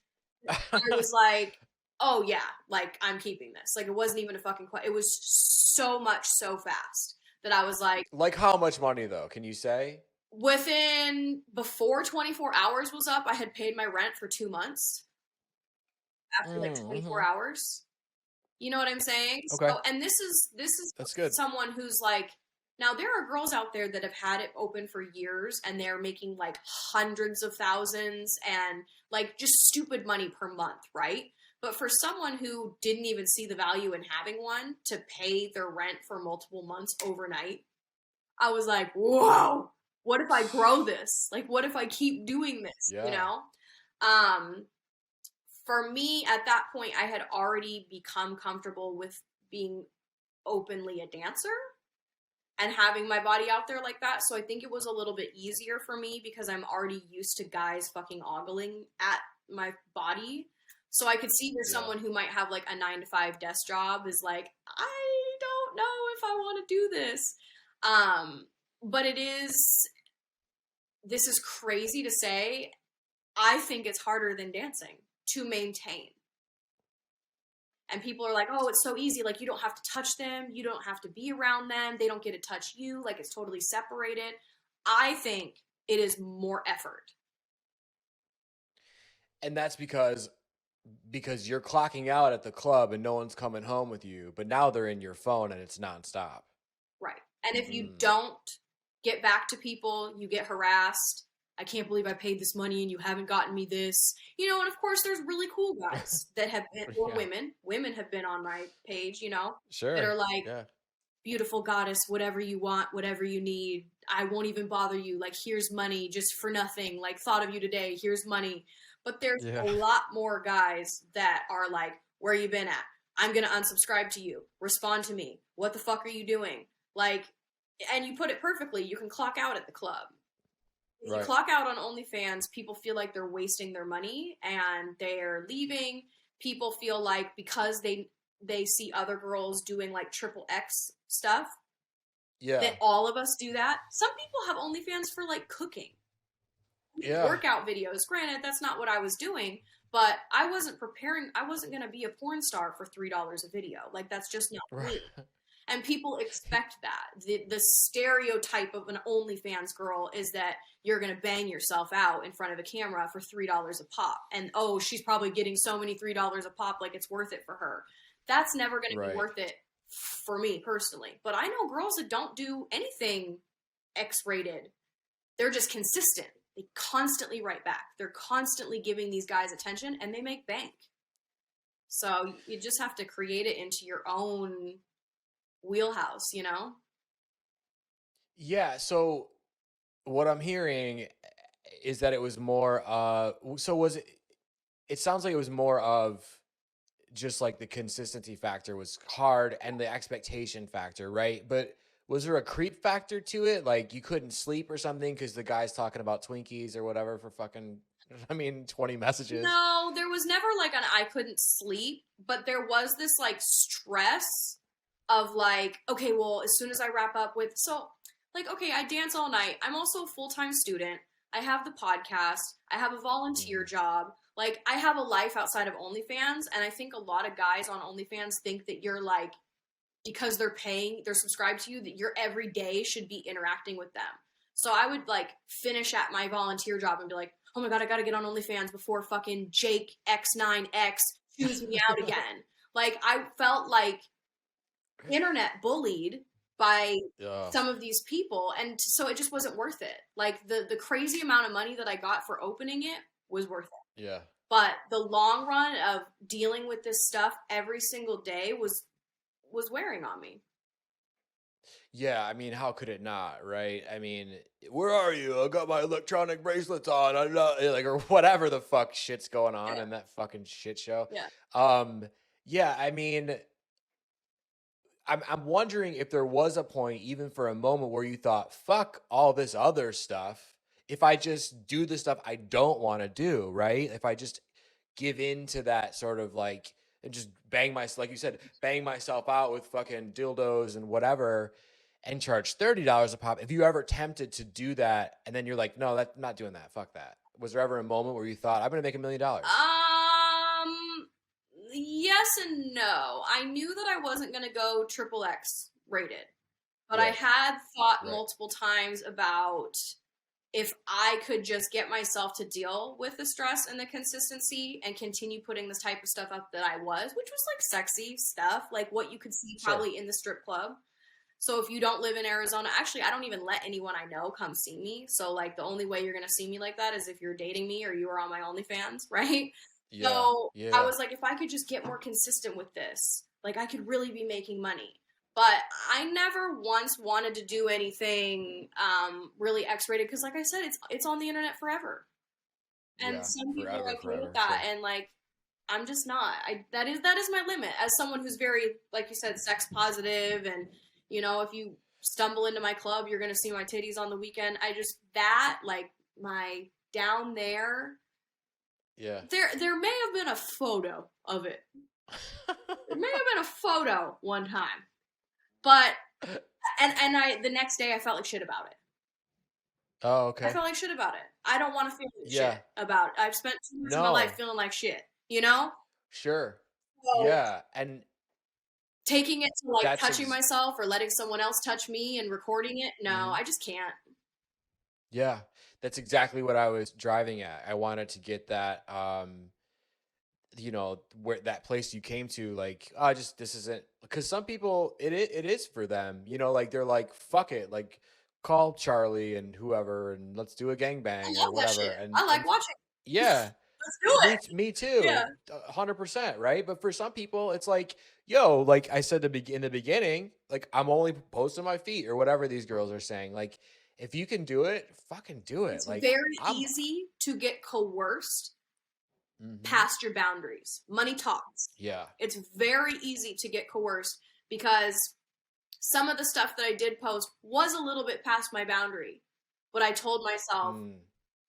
I was like, oh yeah, like, I'm keeping this. Like, it wasn't even a fucking question. It was so much so fast that I was like how much money though? Can you say? Before 24 hours was up, I had paid my rent for 2 months. After like 24 hours. You know what I'm saying? Okay. So, and this is That's good. Someone who's like, now there are girls out there that have had it open for years and they're making like hundreds of thousands and like just stupid money per month, right? But for someone who didn't even see the value in having one to pay their rent for multiple months overnight, I was like, whoa, what if I grow this? Like, what if I keep doing this, you know? For me, at that point, I had already become comfortable with being openly a dancer and having my body out there like that. So I think it was a little bit easier for me because I'm already used to guys fucking ogling at my body. So I could see where someone who might have like a 9-to-5 desk job is like, I don't know if I want to do this. But this is crazy to say. I think it's harder than dancing to maintain. And people are like, oh, it's so easy. Like, you don't have to touch them. You don't have to be around them. They don't get to touch you. Like, it's totally separated. I think it is more effort. And that's because you're clocking out at the club and no one's coming home with you, but now they're in your phone and it's nonstop. Right. And if you don't get back to people, you get harassed. I can't believe I paid this money and you haven't gotten me this. You know, and of course there's really cool guys that have been, or women have been on my page, you know, that are like, beautiful goddess, whatever you want, whatever you need. I won't even bother you. Like, here's money just for nothing. Like, thought of you today. Here's money. But there's a lot more guys that are like, where you been at? I'm going to unsubscribe to you. Respond to me. What the fuck are you doing? Like, and you put it perfectly. You can clock out at the club. If you clock out on OnlyFans, people feel like they're wasting their money and they're leaving. People feel like because they see other girls doing like triple X stuff, that all of us do that. Some people have OnlyFans for like cooking. Workout videos. Granted, that's not what I was doing, but I wasn't going to be a porn star for $3 a video. Like, that's just not me. And people expect that. The stereotype of an OnlyFans girl is that you're going to bang yourself out in front of a camera for $3 a pop. And, oh, she's probably getting so many $3 a pop, like it's worth it for her. That's never going to be worth it for me personally. But I know girls that don't do anything X-rated. They're just consistent. They constantly write back. They're constantly giving these guys attention, and they make bank. So you just have to create it into your own wheelhouse, you know? Yeah, so what I'm hearing is that it was more it sounds like it was more of just like the consistency factor was hard and the expectation factor, right? But was there a creep factor to it? Like, you couldn't sleep or something because the guy's talking about Twinkies or whatever for fucking 20 messages? No, there was never like an I couldn't sleep, but there was this like stress of like, okay, well, as soon as I wrap up with, so like, okay, I dance all night. I'm also a full-time student. I have the podcast. I have a volunteer job. Like, I have a life outside of OnlyFans. And I think a lot of guys on OnlyFans think that you're like, because they're subscribed to you, that your every day should be interacting with them. So I would like finish at my volunteer job and be like, oh my God, I got to get on OnlyFans before fucking Jake X9X chews me out again. Like, I felt like internet bullied by Yeah. some of these people, and so it just wasn't worth it. Like the crazy amount of money that I got for opening it was worth it. Yeah. But the long run of dealing with this stuff every single day was wearing on me. Yeah, I mean, how could it not, right? I mean, where are you? I got my electronic bracelets on. I'm not like, or whatever the fuck shit's going on Yeah. in that fucking shit show. Yeah. Yeah, I mean, I'm wondering if there was a point, even for a moment, where you thought, fuck all this other stuff. If I just do the stuff I don't want to do, right? If I just give in to that sort of like, and just bang myself, like you said, bang myself out with fucking dildos and whatever, and charge $30 a pop. If you ever tempted to do that, and then you're like, no, I'm not doing that. Fuck that. Was there ever a moment where you thought, I'm gonna make $1 million? Yes and no. I knew that I wasn't going to go XXX rated, but I Right. had thought Right. multiple times about if I could just get myself to deal with the stress and the consistency and continue putting this type of stuff up that I was, which was like sexy stuff, like what you could see Sure. probably in the strip club. So if you don't live in Arizona, actually, I don't even let anyone I know come see me. So like the only way you're going to see me like that is if you're dating me or you are on my OnlyFans, right? Yeah. So Yeah. I was like, if I could just get more consistent with this, like I could really be making money. But I never once wanted to do anything really X-rated because, like I said, it's on the internet forever, and Yeah, some people forever, are okay forever, with that, sure. and like I'm just not. That is my limit as someone who's very, like you said, sex positive, and if you stumble into my club, you're gonna see my titties on the weekend. I just like my down there. Yeah. There may have been a photo of it. There may have been a photo one time, but and the next day I felt like shit about it. Oh, okay. I felt like shit about it. I don't want to feel like Yeah. shit about it. I've spent too much of my life feeling like shit, Sure. So Yeah, and taking it to like that's touching myself or letting someone else touch me and recording it, no, Mhm. I just can't. Yeah, that's exactly what I was driving at. I wanted to get that, where that place you came to, like, oh, just this isn't, because some people it is for them, like they're like, fuck it, like call Charlie and whoever and let's do a I gangbang or love that whatever. shit. I like watching. Yeah, Let's do it. me too, Yeah. 100%, right? But for some people, it's like, yo, like I said in the beginning, like I'm only posting my feet or whatever these girls are saying. Like, if you can do it, fucking do it. It's Like, very easy to get coerced past your boundaries. Money talks. Yeah. It's very easy to get coerced because some of the stuff that I did post was a little bit past my boundary. But I told myself,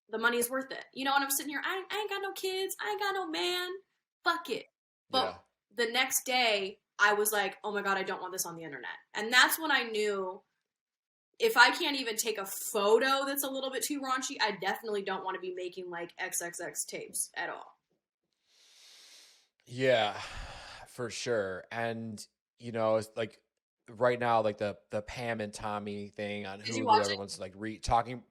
the money is worth it. And I'm sitting here, I ain't got no kids. I ain't got no man. Fuck it. But the next day, I was like, oh my God, I don't want this on the internet. And that's when I knew if I can't even take a photo that's a little bit too raunchy, I definitely don't want to be making like XXX tapes at all. Yeah, for sure. And, it's like right now, like the Pam and Tommy thing on Hulu, everyone's like talking.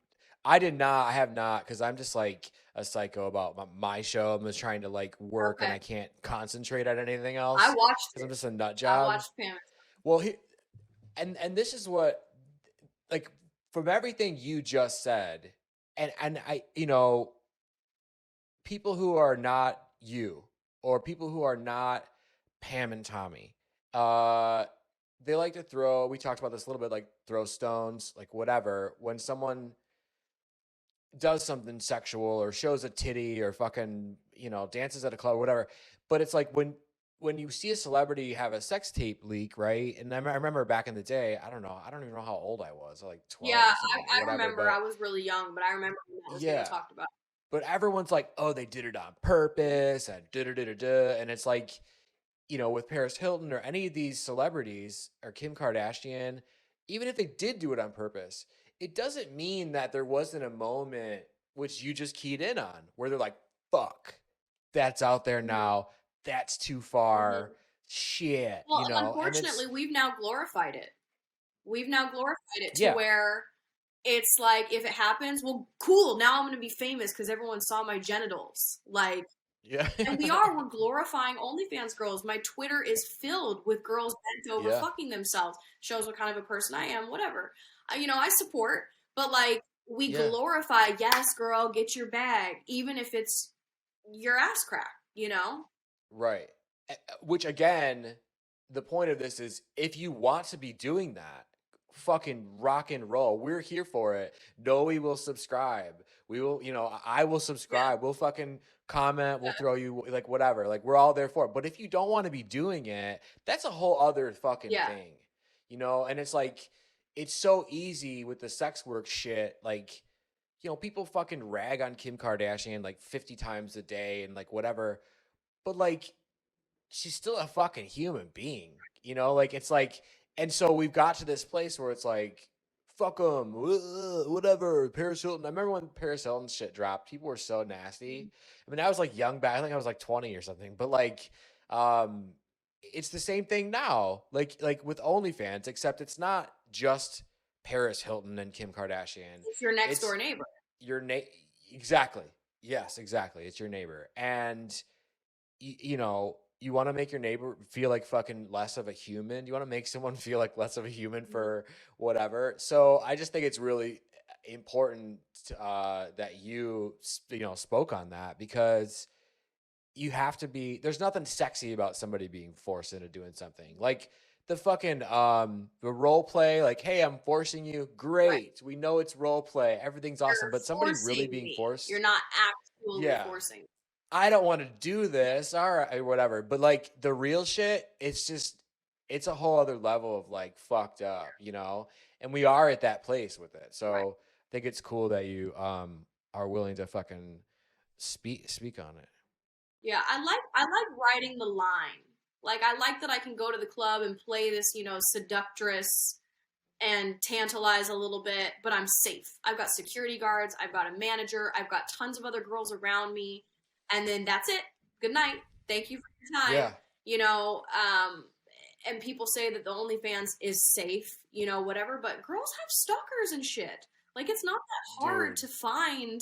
I have not, because I'm just like a psycho about my show. I'm just trying to like work and I can't concentrate on anything else. I watched because I'm just a nut job. I watched Pam. Well, and this is what, like, from everything you just said, and I, people who are not you, or people who are not Pam and Tommy, they like to throw, we talked about this a little bit, like throw stones, like whatever, when someone does something sexual or shows a titty or fucking, dances at a club or whatever. But it's like when you see a celebrity have a sex tape leak, right? And I remember back in the day, I don't even know how old I was, like 12. Yeah, or I whatever, remember. but I was really young, but I remember when that was getting talked about. But everyone's like, oh, they did it on purpose and da-da-da-da-da. And it's like, with Paris Hilton or any of these celebrities or Kim Kardashian, even if they did do it on purpose, it doesn't mean that there wasn't a moment which you just keyed in on where they're like, fuck, that's out there now. That's too far. Shit. Well, unfortunately, we've now glorified it. To where it's like, if it happens, well, cool. Now I'm going to be famous because everyone saw my genitals. Like, Yeah. And we're glorifying OnlyFans girls. My Twitter is filled with girls bent over Yeah. fucking themselves. Shows what kind of a person I am, whatever. I support, but like, we Yeah. glorify, yes, girl, get your bag, even if it's your ass crack, Right. Which again, the point of this is if you want to be doing that, fucking rock and roll. We're here for it. Noe will subscribe. We will, I will Yeah, subscribe. We'll fucking comment. We'll throw you like whatever. Like we're all there for it. But if you don't want to be doing it, that's a whole other fucking yeah, thing. And it's like it's so easy with the sex work shit. Like, people fucking rag on Kim Kardashian like 50 times a day and like whatever. But like she's still a fucking human being, like it's like, and so we've got to this place where it's like, fuck them, whatever. Paris Hilton. I remember when Paris Hilton shit dropped, people were so nasty. I mean, I was like young back. I think I was like 20 or something, but like, um, it's the same thing now, like with OnlyFans, except it's not just Paris Hilton and Kim Kardashian. it's your next It's door neighbor. your exactly. Yes, exactly. It's your neighbor. And you want to make your neighbor feel like fucking less of a human. You want to make someone feel like less of a human for whatever. So I just think it's really important that spoke on that, because you have to be. There's nothing sexy about somebody being forced into doing something like the fucking the role play. Like, hey, I'm forcing you. Right. Great, we know it's role play. Everything's awesome, You're but somebody really forcing being me. You're forced. not actually Yeah. forcing. I don't want to do this, all right, whatever. But like the real shit, it's a whole other level of like fucked up, And we are at that place with it. So Right. I think it's cool that you are willing to fucking speak on it. Yeah, I like riding the line. Like, I like that I can go to the club and play this, seductress and tantalize a little bit, but I'm safe. I've got security guards, I've got a manager, I've got tons of other girls around me, and then that's it. Good night. Thank you for your time. Yeah. And people say that the OnlyFans is safe, whatever, but girls have stalkers and shit. Like, it's not that hard Dude. to find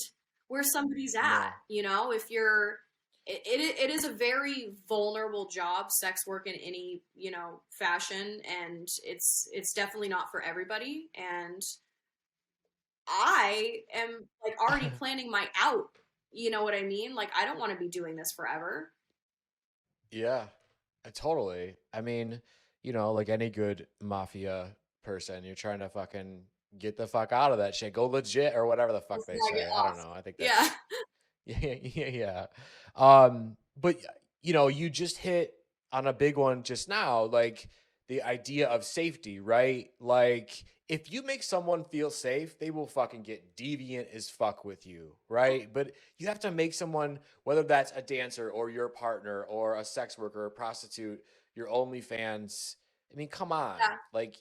where somebody's at, No. if you're it is a very vulnerable job, sex work in any fashion, and it's definitely not for everybody. And I am like already planning my out. You know what I mean? Like, I don't want to be doing this forever. Yeah. Totally. I mean, like any good mafia person, you're trying to fucking get the fuck out of that shit. Go legit or whatever the fuck they Before I get say. I don't lost. know. I think Yeah. that's yeah. But you just hit on a big one just now, like the idea of safety, right? Like if you make someone feel safe, they will fucking get deviant as fuck with you, right? But you have to make someone, whether that's a dancer or your partner or a sex worker or a prostitute, your OnlyFans. I mean, come on. Yeah. Like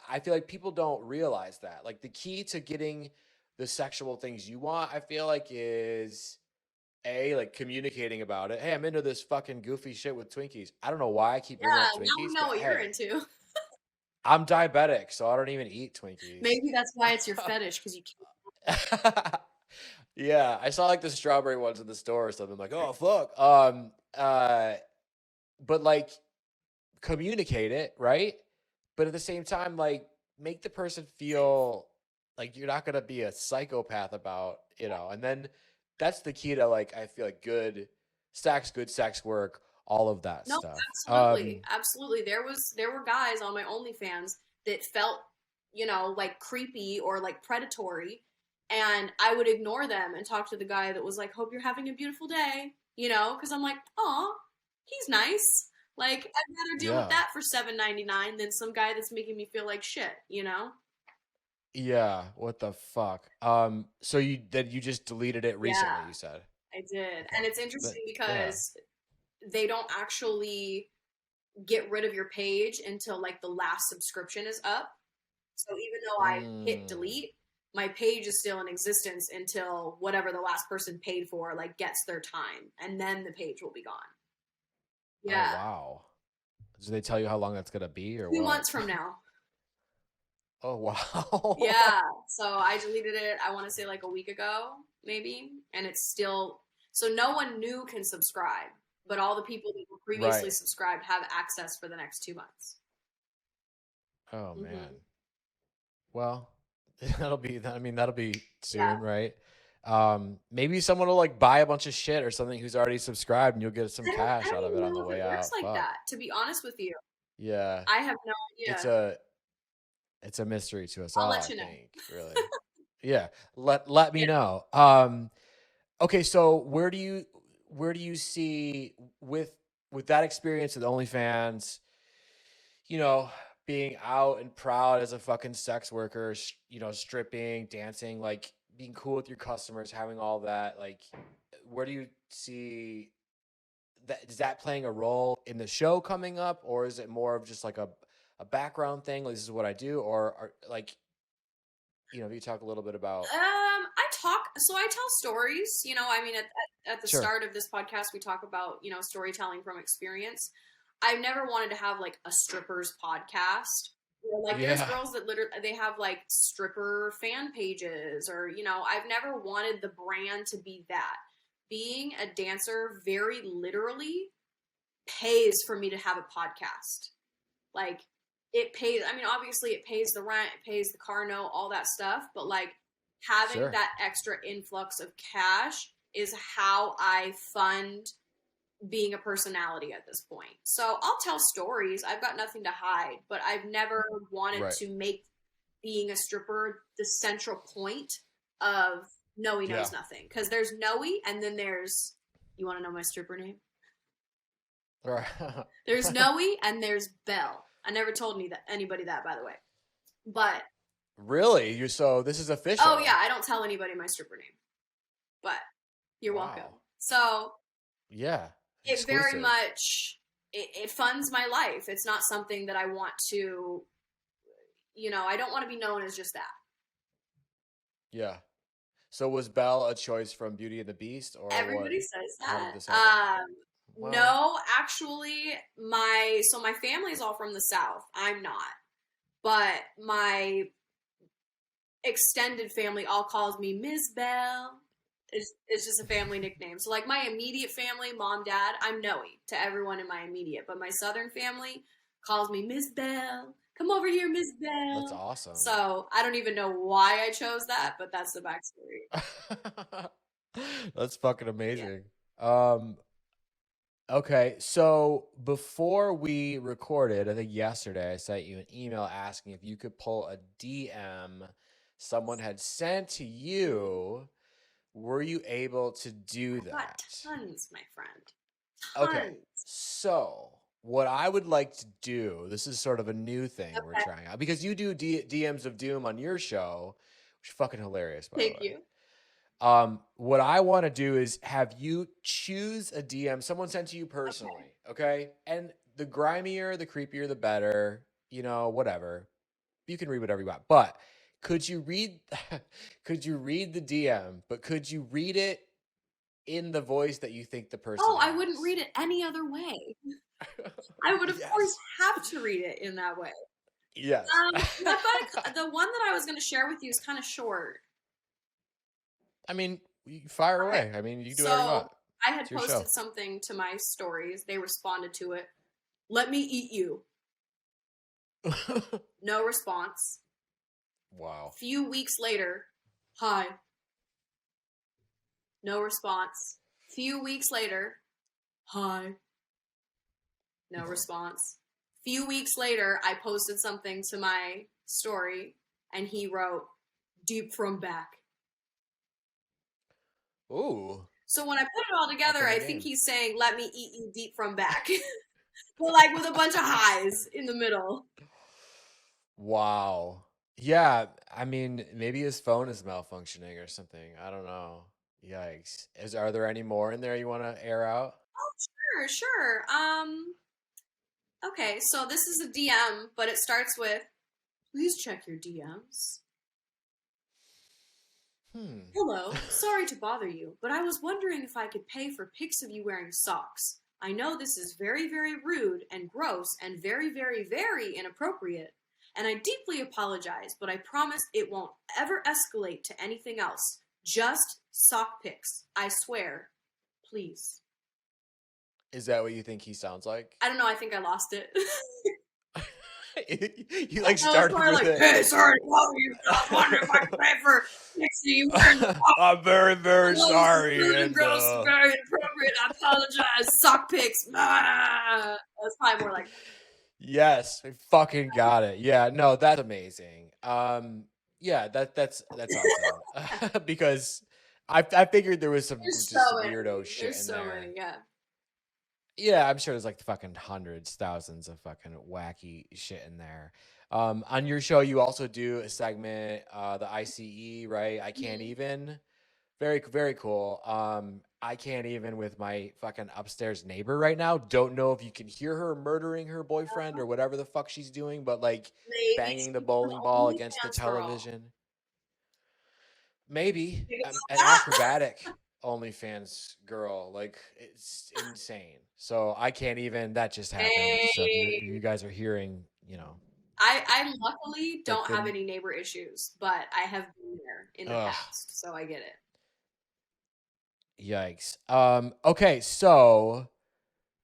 I feel like people don't realize that. Like the key to getting the sexual things you want, I feel like, is like communicating about it. Hey, I'm into this fucking goofy shit with Twinkies. I don't know why I keep bringing Yeah, up now we Twinkies, know but what you're hey, into. I'm diabetic, so I don't even eat Twinkies. Maybe that's why it's your fetish, because you can't. Yeah, I saw like the strawberry ones in the store or something. I'm like, oh fuck. But like communicate it, right? But at the same time, like make the person feel like you're not gonna be a psychopath about, and then that's the key to like I feel like good sex work, all of that No, stuff. absolutely. There were guys on my OnlyFans that felt, like creepy or like predatory, and I would ignore them and talk to the guy that was like, "Hope you're having a beautiful day," because I'm like, "Aw, he's nice." Like, I'd rather deal with Yeah. that for $7.99 than some guy that's making me feel like shit. Yeah, what the fuck? So you just deleted it recently, Yeah, you said. I did. Okay. And it's But interesting yeah. because they don't actually get rid of your page until like the last subscription is up. So even though I hit Mm. delete, my page is still in existence until whatever the last person paid for like gets their time, and then the page will be gone. Oh Yeah. wow. Did they tell you how long that's gonna be or 2 what? months from now. Oh wow. Yeah. So I deleted it, I want to say like a week ago, maybe. And it's still, So no one new can subscribe, but all the people that were previously Right. subscribed have access for the next 2 months. Oh Mm-hmm. man. Well, that'll be Yeah. soon, right? Maybe someone will like buy a bunch of shit or something who's already subscribed and you'll get some I cash don't out of even it on the know if way it works out. like Fuck. that, to be honest with you. Yeah. I have no It's idea. a mystery to us I'll all, let I you know. think, really. Yeah. Let me Yeah. know. Okay, so where do you see with that experience with OnlyFans, you know, being out and proud as a fucking sex worker, stripping, dancing, like being cool with your customers, having all that, like, where do you see that? Is that playing a role in the show coming up, or is it more of just like a background thing? Like, this is what I do, or like, if you talk a little bit about. I tell stories, I mean, at the Sure. start of this podcast, we talk about, storytelling from experience. I've never wanted to have like a strippers podcast. Like there's Yeah. girls that literally, they have like stripper fan pages or, I've never wanted the brand to be that. Being a dancer very literally pays for me to have a podcast. Like it pays, I mean, obviously it pays the rent, it pays the car note, all that stuff, but like having Sure. that extra influx of cash is how I fund being a personality at this point. So I'll tell stories. I've got nothing to hide, but I've never wanted Right. to make being a stripper the central point of Noey Knows Yeah. Nothing. Because there's Noey, and then there's, you want to know my stripper name? Right. There's Noey, and there's Belle. I never told anybody that, by the way. But Really? So this is official? oh yeah, I don't tell anybody my stripper name. But you're welcome. So yeah, it very much it funds my life. It's not something that I want to, I don't want to be known as just that. Yeah. So was Belle a choice from Beauty and the Beast, or Everybody what? says How that. did this happen? Well, No, actually, my family's all from the South. I'm not, but my extended family all calls me Ms. Belle. It's just a family nickname. So like my immediate family, mom, dad, I'm Noey to everyone in my immediate, but my southern family calls me Ms. Belle. Come over here, Ms. Belle. That's awesome. So I don't even know why I chose that, but that's the backstory. That's fucking amazing. Yeah. Okay, so before we recorded, I think yesterday, I sent you an email asking if you could pull a DM someone had sent to you. Were you able to do that? Got tons, my friend. Tons. Okay, so what I would like to do, this is sort of a new thing we're trying out, because you do DMs of Doom on your show, which is fucking hilarious, by the way. Thank you. What I want to do is have you choose a DM someone sent to you personally, okay? And the grimier, the creepier, the better, whatever. You can read whatever you want. But could you read the DM, but could you read it in the voice that you think the person I wouldn't read it any other way. I would, of course, have to read it in that way. Yes. The one that I was going to share with you is kind of short. I mean, you fire away. I mean, you do whatever you want. I had posted something to my stories. They responded to it. Let me eat you. No response. Wow. Few weeks later, hi. No response. Few weeks later, hi. No response. Few weeks later, I posted something to my story, and he wrote, deep from back. Ooh. So when I put it all together, I think he's saying, let me eat you deep from back. But like with a bunch of highs in the middle. Wow. Yeah, I mean, maybe his phone is malfunctioning or something. I don't know. Yikes. Are there any more in there you want to air out? Oh, sure. Okay, so this is a DM, but it starts with, please check your DMs. Hello, sorry to bother you, but I was wondering if I could pay for pics of you wearing socks. I know this is very, very rude and gross and very, very, very inappropriate, and I deeply apologize, but I promise it won't ever escalate to anything else. Just sock pics, I swear. Please. Is that what you think he sounds like? I don't know. I think I lost it. You like started with like, it. hey, sorry, you. I wonder if I can pay for you. I'm very, very sorry. Really And, gross, very inappropriate. I apologize. Sock pics. That's probably more like. Yes, I fucking got it. Yeah, no, that's amazing. Yeah, that's awesome. Because I figured there was some There's just so many. weirdo shit There's in so there. many. Yeah. Yeah, I'm sure there's like fucking hundreds, thousands of fucking wacky shit in there. On your show, you also do a segment, the ICE, right? I can't even. Very, very cool. I can't even with my fucking upstairs neighbor right now. Don't know if you can hear her murdering her boyfriend or whatever the fuck she's doing, but like Maybe banging the she's bowling an ball against the OnlyFans girl. television. Maybe Think an about that. acrobatic OnlyFans girl. Like it's insane. So I can't even. That just happened. So if you guys are hearing, you know. I luckily don't the- have any neighbor issues, but I have been there in the Ugh. past, so I get it. Yikes. Okay, so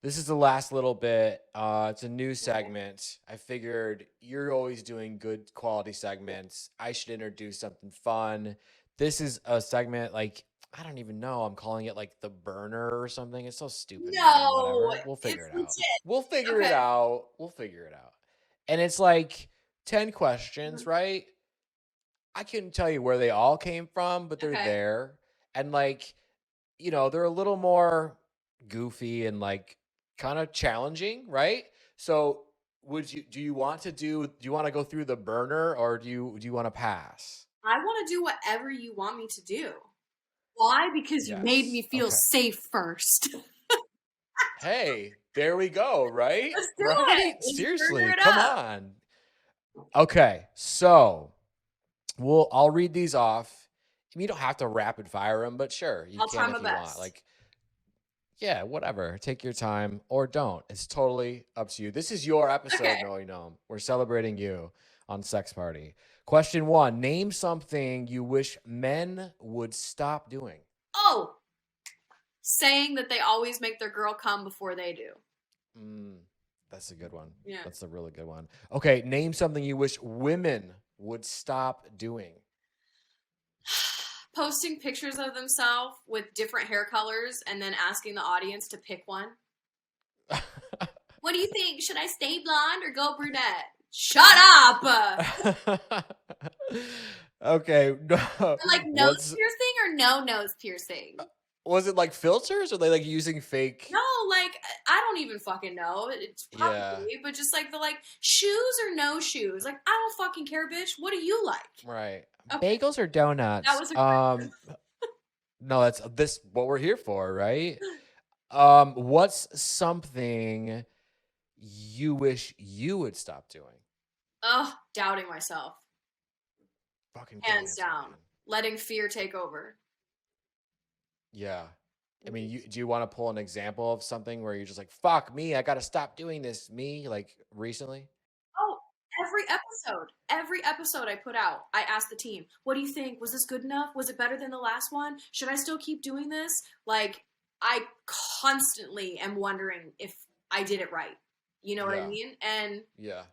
this is the last little bit. It's a new segment. I figured you're always doing good quality segments. I should introduce something fun. This is a segment like I don't even know. I'm calling it like the burner or something. It's so stupid. No, Whatever. We'll figure it's it out. legit. We'll figure it Okay. out. We'll figure it out. And it's like 10 questions, right? I couldn't tell you where they all came from, but they're Okay. there. And like, you know, they're a little more goofy and like kind of challenging, right? So do you want to go through the burner or do you want to pass? I want to do whatever you want me to do. Why? Because you made me feel safe first. Hey, there we go, right? Let's do right? it. Let's Seriously, figure it come out. on. Okay, so I'll read these off. You don't have to rapid fire them, but sure, you I'll can try if my you best. want. Like, yeah, whatever. Take your time or don't. It's totally up to you. This is your episode, Okay. Noey Gnome. We're celebrating you on Sex Party. Question 1. Name something you wish men would stop doing. Oh, saying that they always make their girl come before they do. That's a good one. Yeah. That's a really good one. Okay, name something you wish women would stop doing. Posting pictures of themselves with different hair colors and then asking the audience to pick one. What do you think? Should I stay blonde or go brunette? Shut up! Okay. Like nose piercing or no nose piercing? Was it like filters or they like using fake? No, like I don't even fucking know. It's probably, but just like the shoes or no shoes. Like I don't fucking care, bitch. What do you like? Right. Okay. Bagels or donuts? That was a no, that's what we're here for, right? What's something you wish you would stop doing? Ugh, doubting myself. Fucking hands down. Man. Letting fear take over. Yeah. I mean, do you want to pull an example of something where you're just like, fuck me, I got to stop doing this, me, like recently? Oh, every episode I put out, I asked the team, what do you think? Was this good enough? Was it better than the last one? Should I still keep doing this? Like, I constantly am wondering if I did it right. You know what I mean? And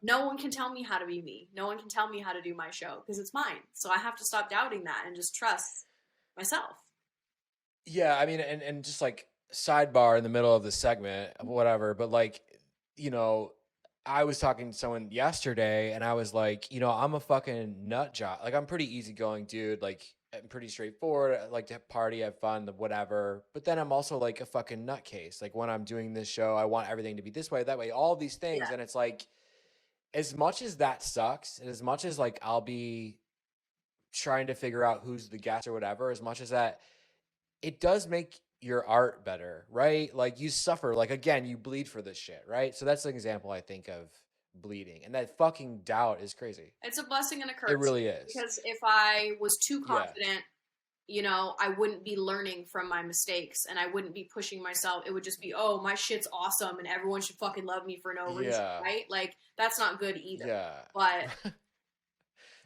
no one can tell me how to be me. No one can tell me how to do my show because it's mine. So I have to stop doubting that and just trust myself. Yeah, I mean, and just like sidebar in the middle of the segment, whatever, but like, you know, I was talking to someone yesterday and I was like, you know, I'm a fucking nut job. Like, I'm pretty easygoing dude. Like, I'm pretty straightforward. I like to party, have fun, whatever. But then I'm also like a fucking nutcase. Like, when I'm doing this show, I want everything to be this way, that way, all these things. And it's like, as much as that sucks, and as much as like I'll be trying to figure out who's the guest or whatever, as much as that, it does make your art better, right? Like you suffer, like again, you bleed for this shit, right? So that's an example I think of bleeding, and that fucking doubt is crazy. It's a blessing and a curse. It really is. Because if I was too confident, you know, I wouldn't be learning from my mistakes and I wouldn't be pushing myself. It would just be, oh, my shit's awesome and everyone should fucking love me for no reason, right? Like that's not good either. Yeah. But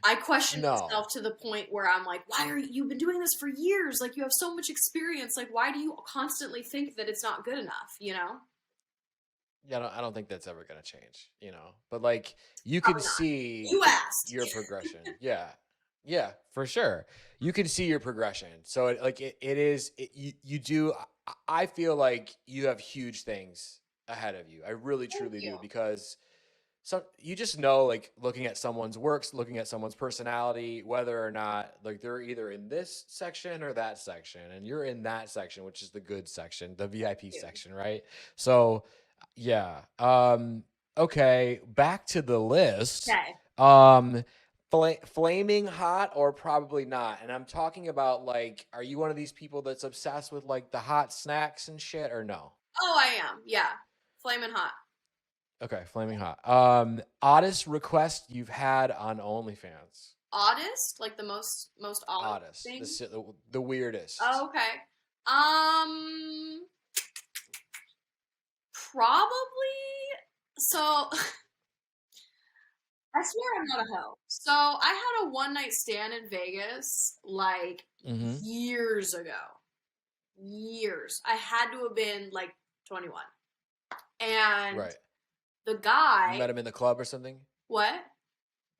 I question No. myself to the point where I'm like, why are you've been doing this for years? Like, you have so much experience. Like, why do you constantly think that it's not good enough? You know? Yeah, I don't think that's ever gonna change, But like you can Probably not. see You asked. your progression. Yeah. Yeah, for sure. You can see your progression. So you do I feel like you have huge things ahead of you. I really Thank truly you. do because you just know, like, looking at someone's works, looking at someone's personality, whether or not like they're either in this section or that section, and you're in that section, which is the good section, the VIP section, right? So yeah. Okay, back to the list. Okay. Flaming hot or probably not. And I'm talking about, like, are you one of these people that's obsessed with like the hot snacks and shit, or no? Oh, I am. Yeah. Flaming hot. Okay, flaming hot. Oddest request you've had on OnlyFans. Oddest? Like the most odd Oddest. thing? The weirdest. Oh, okay. Probably. So, I swear I'm not a hoe. So, I had a one night stand in Vegas like Mm-hmm. years ago. Years. I had to have been like 21. And Right. the guy. You met him in the club or something? What?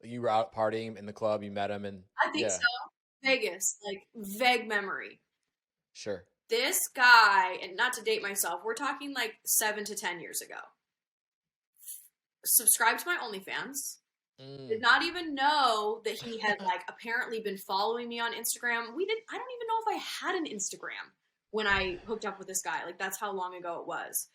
You were out partying in the club, you met him, and I think so. Vegas. Like, vague memory. Sure. This guy, and not to date myself, we're talking like 7 to 10 years ago. Subscribed to my OnlyFans. Did not even know that he had like apparently been following me on Instagram. I don't even know if I had an Instagram when I hooked up with this guy. Like, that's how long ago it was.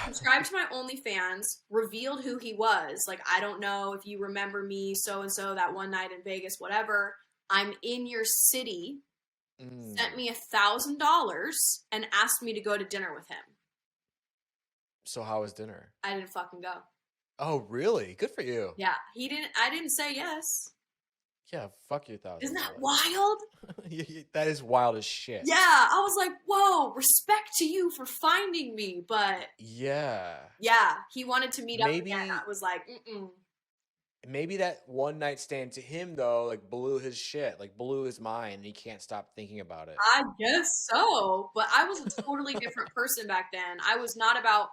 Subscribed to my OnlyFans, revealed who he was. Like, I don't know if you remember me, so and so, that one night in Vegas, whatever. I'm in your city. Sent me $1,000 and asked me to go to dinner with him. So how was dinner? I didn't fucking go. Oh, really? Good for you. Yeah, I didn't say yes. Yeah, fuck your $1,000. Isn't that wild? That is wild as shit. Yeah, I was like, whoa, respect to you for finding me, but yeah, he wanted to meet up again. I was like, Maybe that one night stand to him though, like, blew his shit, like blew his mind, and he can't stop thinking about it. I guess so, but I was a totally different person back then. I was not about.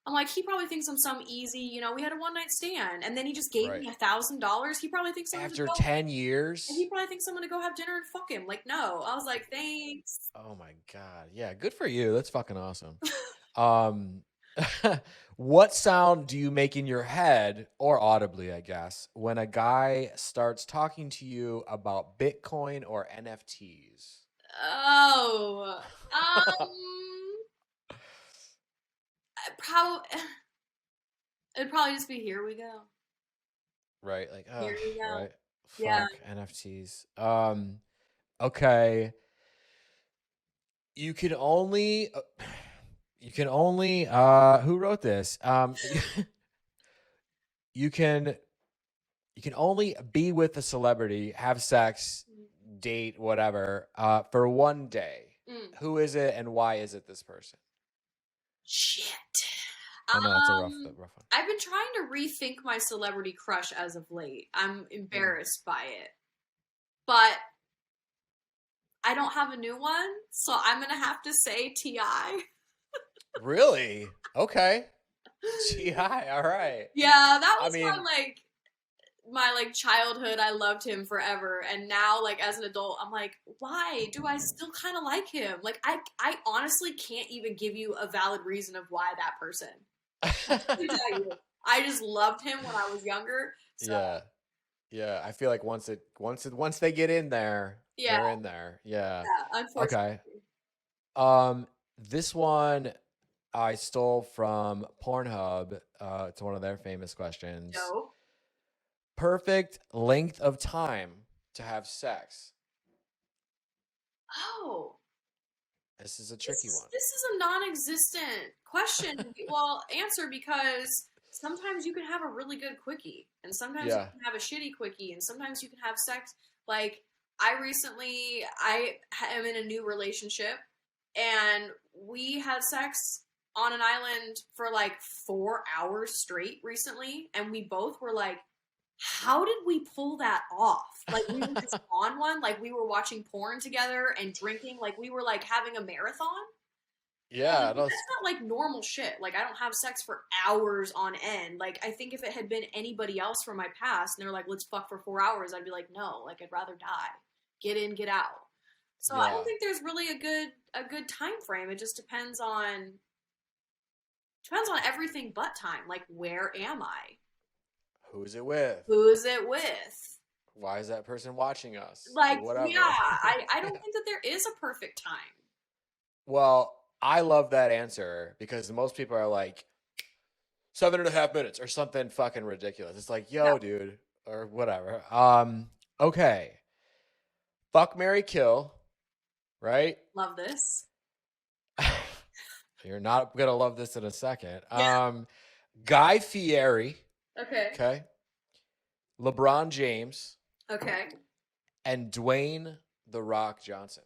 I'm like, he probably thinks I'm some easy, we had a one night stand, and then he just gave me $1,000. He probably thinks I'm after 10 years. And he probably thinks I'm gonna go have dinner and fuck him. Like, no. I was like, thanks. Oh my god, yeah, good for you. That's fucking awesome. What sound do you make in your head, or audibly, I guess, when a guy starts talking to you about Bitcoin or NFTs? Oh, it'd probably just be here we go. Right, like, oh, Here we go. right, Yeah. fuck NFTs. Okay. You can only who wrote this? You can only be with a celebrity, have sex, date, whatever, for one day. Who is it, and why is it this person? Shit. I know it's a rough one. I've been trying to rethink my celebrity crush as of late. I'm embarrassed by it. But I don't have a new one, so I'm going to have to say T.I. Really? Okay. T.I., all right. Yeah, that was my childhood. I loved him forever, and now, like, as an adult, I'm like, why do I still kind of like him? Like, I honestly can't even give you a valid reason of why that person. I just loved him when I was younger. So. Yeah. I feel like once they get in there, they're in there. Yeah. Unfortunately. Okay. This one I stole from Pornhub. It's one of their famous questions. No. Perfect length of time to have sex. Oh. This is a tricky one. This is a non-existent question. Well, answer, because sometimes you can have a really good quickie, and sometimes you can have a shitty quickie, and sometimes you can have sex. Like, I am in a new relationship, and we had sex on an island for like 4 hours straight recently, and we both were like how did we pull that off? Like, we were just on one, like we were watching porn together and drinking, like we were like having a marathon. Yeah, That's not like normal shit. Like, I don't have sex for hours on end. Like, I think if it had been anybody else from my past and they're like, let's fuck for 4 hours, I'd be like, no, like, I'd rather die. Get in, get out. So I don't think there's really a good time frame. It just depends on everything but time. Like, where am I? Who's it with? Who is it with? Why is that person watching us? Like, whatever. yeah, I don't think that there is a perfect time. Well, I love that answer because most people are like 7.5 minutes or something fucking ridiculous. It's like, yo, dude, or whatever. Okay. Fuck, marry, kill. Right? Love this. You're not gonna love this in a second. Yeah. Guy Fieri. Okay. LeBron James. Okay. And Dwayne The Rock Johnson.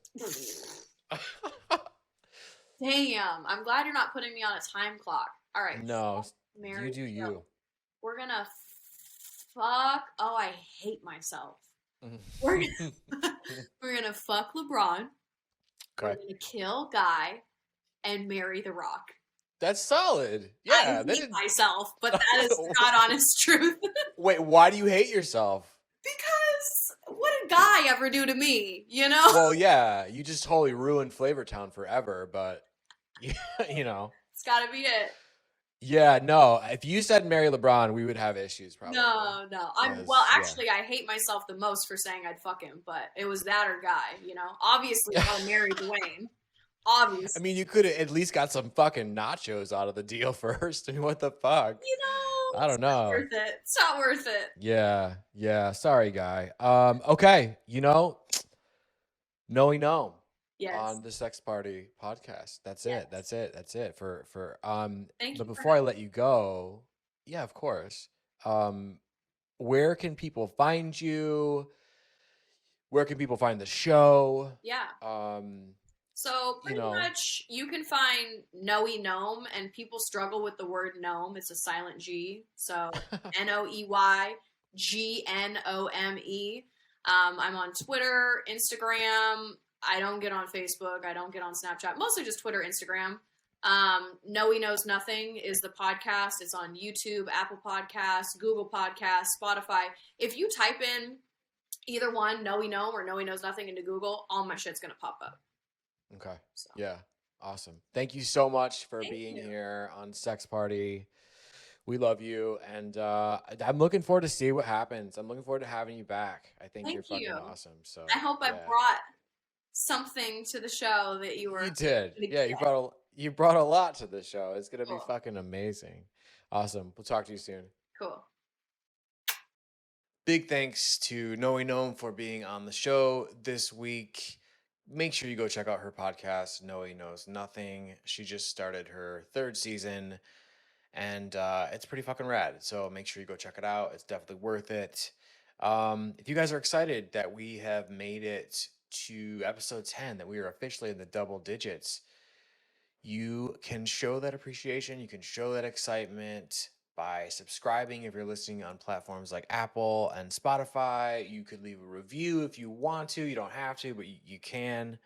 Damn. I'm glad you're not putting me on a time clock. All right. No. Mary, you do you. We're gonna fuck. Oh, I hate myself. We're gonna fuck LeBron. Okay. We're gonna kill Guy and marry The Rock. That's solid. Yeah. I hate myself, but that is God honest truth. Wait, why do you hate yourself? Because what did Guy ever do to me? You know? Well, yeah, you just totally ruined Flavortown forever, but you know. It's gotta be it. Yeah, no. If you said marry LeBron, we would have issues probably. No. Actually, I hate myself the most for saying I'd fuck him, but it was that or Guy, you know? Obviously, I'll marry Dwayne. Obviously. I mean, you could have at least got some fucking nachos out of the deal first. I mean, what the fuck? You know, I don't know. Worth it. It's not worth it. Yeah. Sorry, Guy. Okay. You know, Noey Gnome. Yes. On the Sex Party podcast. That's it. That's it. For Thank but you before I let you go, yeah, of course. Where can people find you? Where can people find the show? Yeah. So pretty much you can find Noey Gnome, and people struggle with the word gnome. It's a silent G. So NoeyGnome. I'm on Twitter, Instagram. I don't get on Facebook. I don't get on Snapchat. Mostly just Twitter, Instagram. Noey Knows Nothing is the podcast. It's on YouTube, Apple Podcasts, Google Podcasts, Spotify. If you type in either one, Noey Gnome or Noey Knows Nothing into Google, all my shit's going to pop up. Okay. So. Yeah. Awesome. Thank you so much for being here on Sex Party. We love you. And I'm looking forward to see what happens. I'm looking forward to having you back. I think you're fucking awesome. So I hope I brought something to the show that you were. You did. Yeah, you brought a lot to the show. It's gonna be fucking amazing. Awesome. We'll talk to you soon. Cool. Big thanks to Noey Gnome for being on the show this week. Make sure you go check out her podcast, Noey Knows Nothing. She just started her 3rd season, and it's pretty fucking rad. So make sure you go check it out. It's definitely worth it. If you guys are excited that we have made it to episode 10, that we are officially in the double digits, you can show that appreciation. You can show that excitement by subscribing if you're listening on platforms like Apple and Spotify. You could leave a review if you want to. You don't have to, but you can.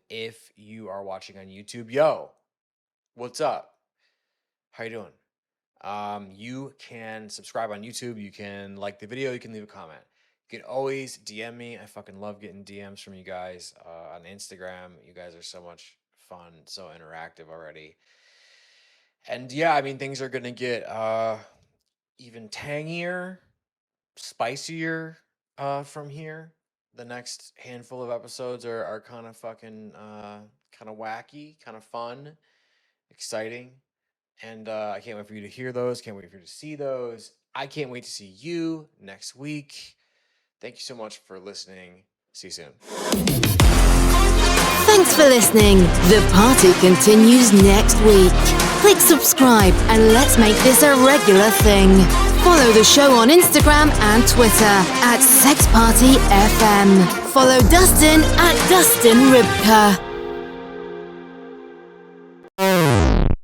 If you are watching on YouTube, yo, what's up? How you doing? You can subscribe on YouTube. You can like the video. You can leave a comment. You can always DM me. I fucking love getting DMs from you guys on Instagram. You guys are so much fun, so interactive already. And yeah, I mean, things are going to get even tangier, spicier from here. The next handful of episodes are kind of fucking kind of wacky, kind of fun, exciting. And I can't wait for you to hear those. Can't wait for you to see those. I can't wait to see you next week. Thank you so much for listening. See you soon. Thanks for listening. The party continues next week. Click subscribe and let's make this a regular thing. Follow the show on Instagram and Twitter @SexPartyFM. Follow Dustin @Dustin Rybka.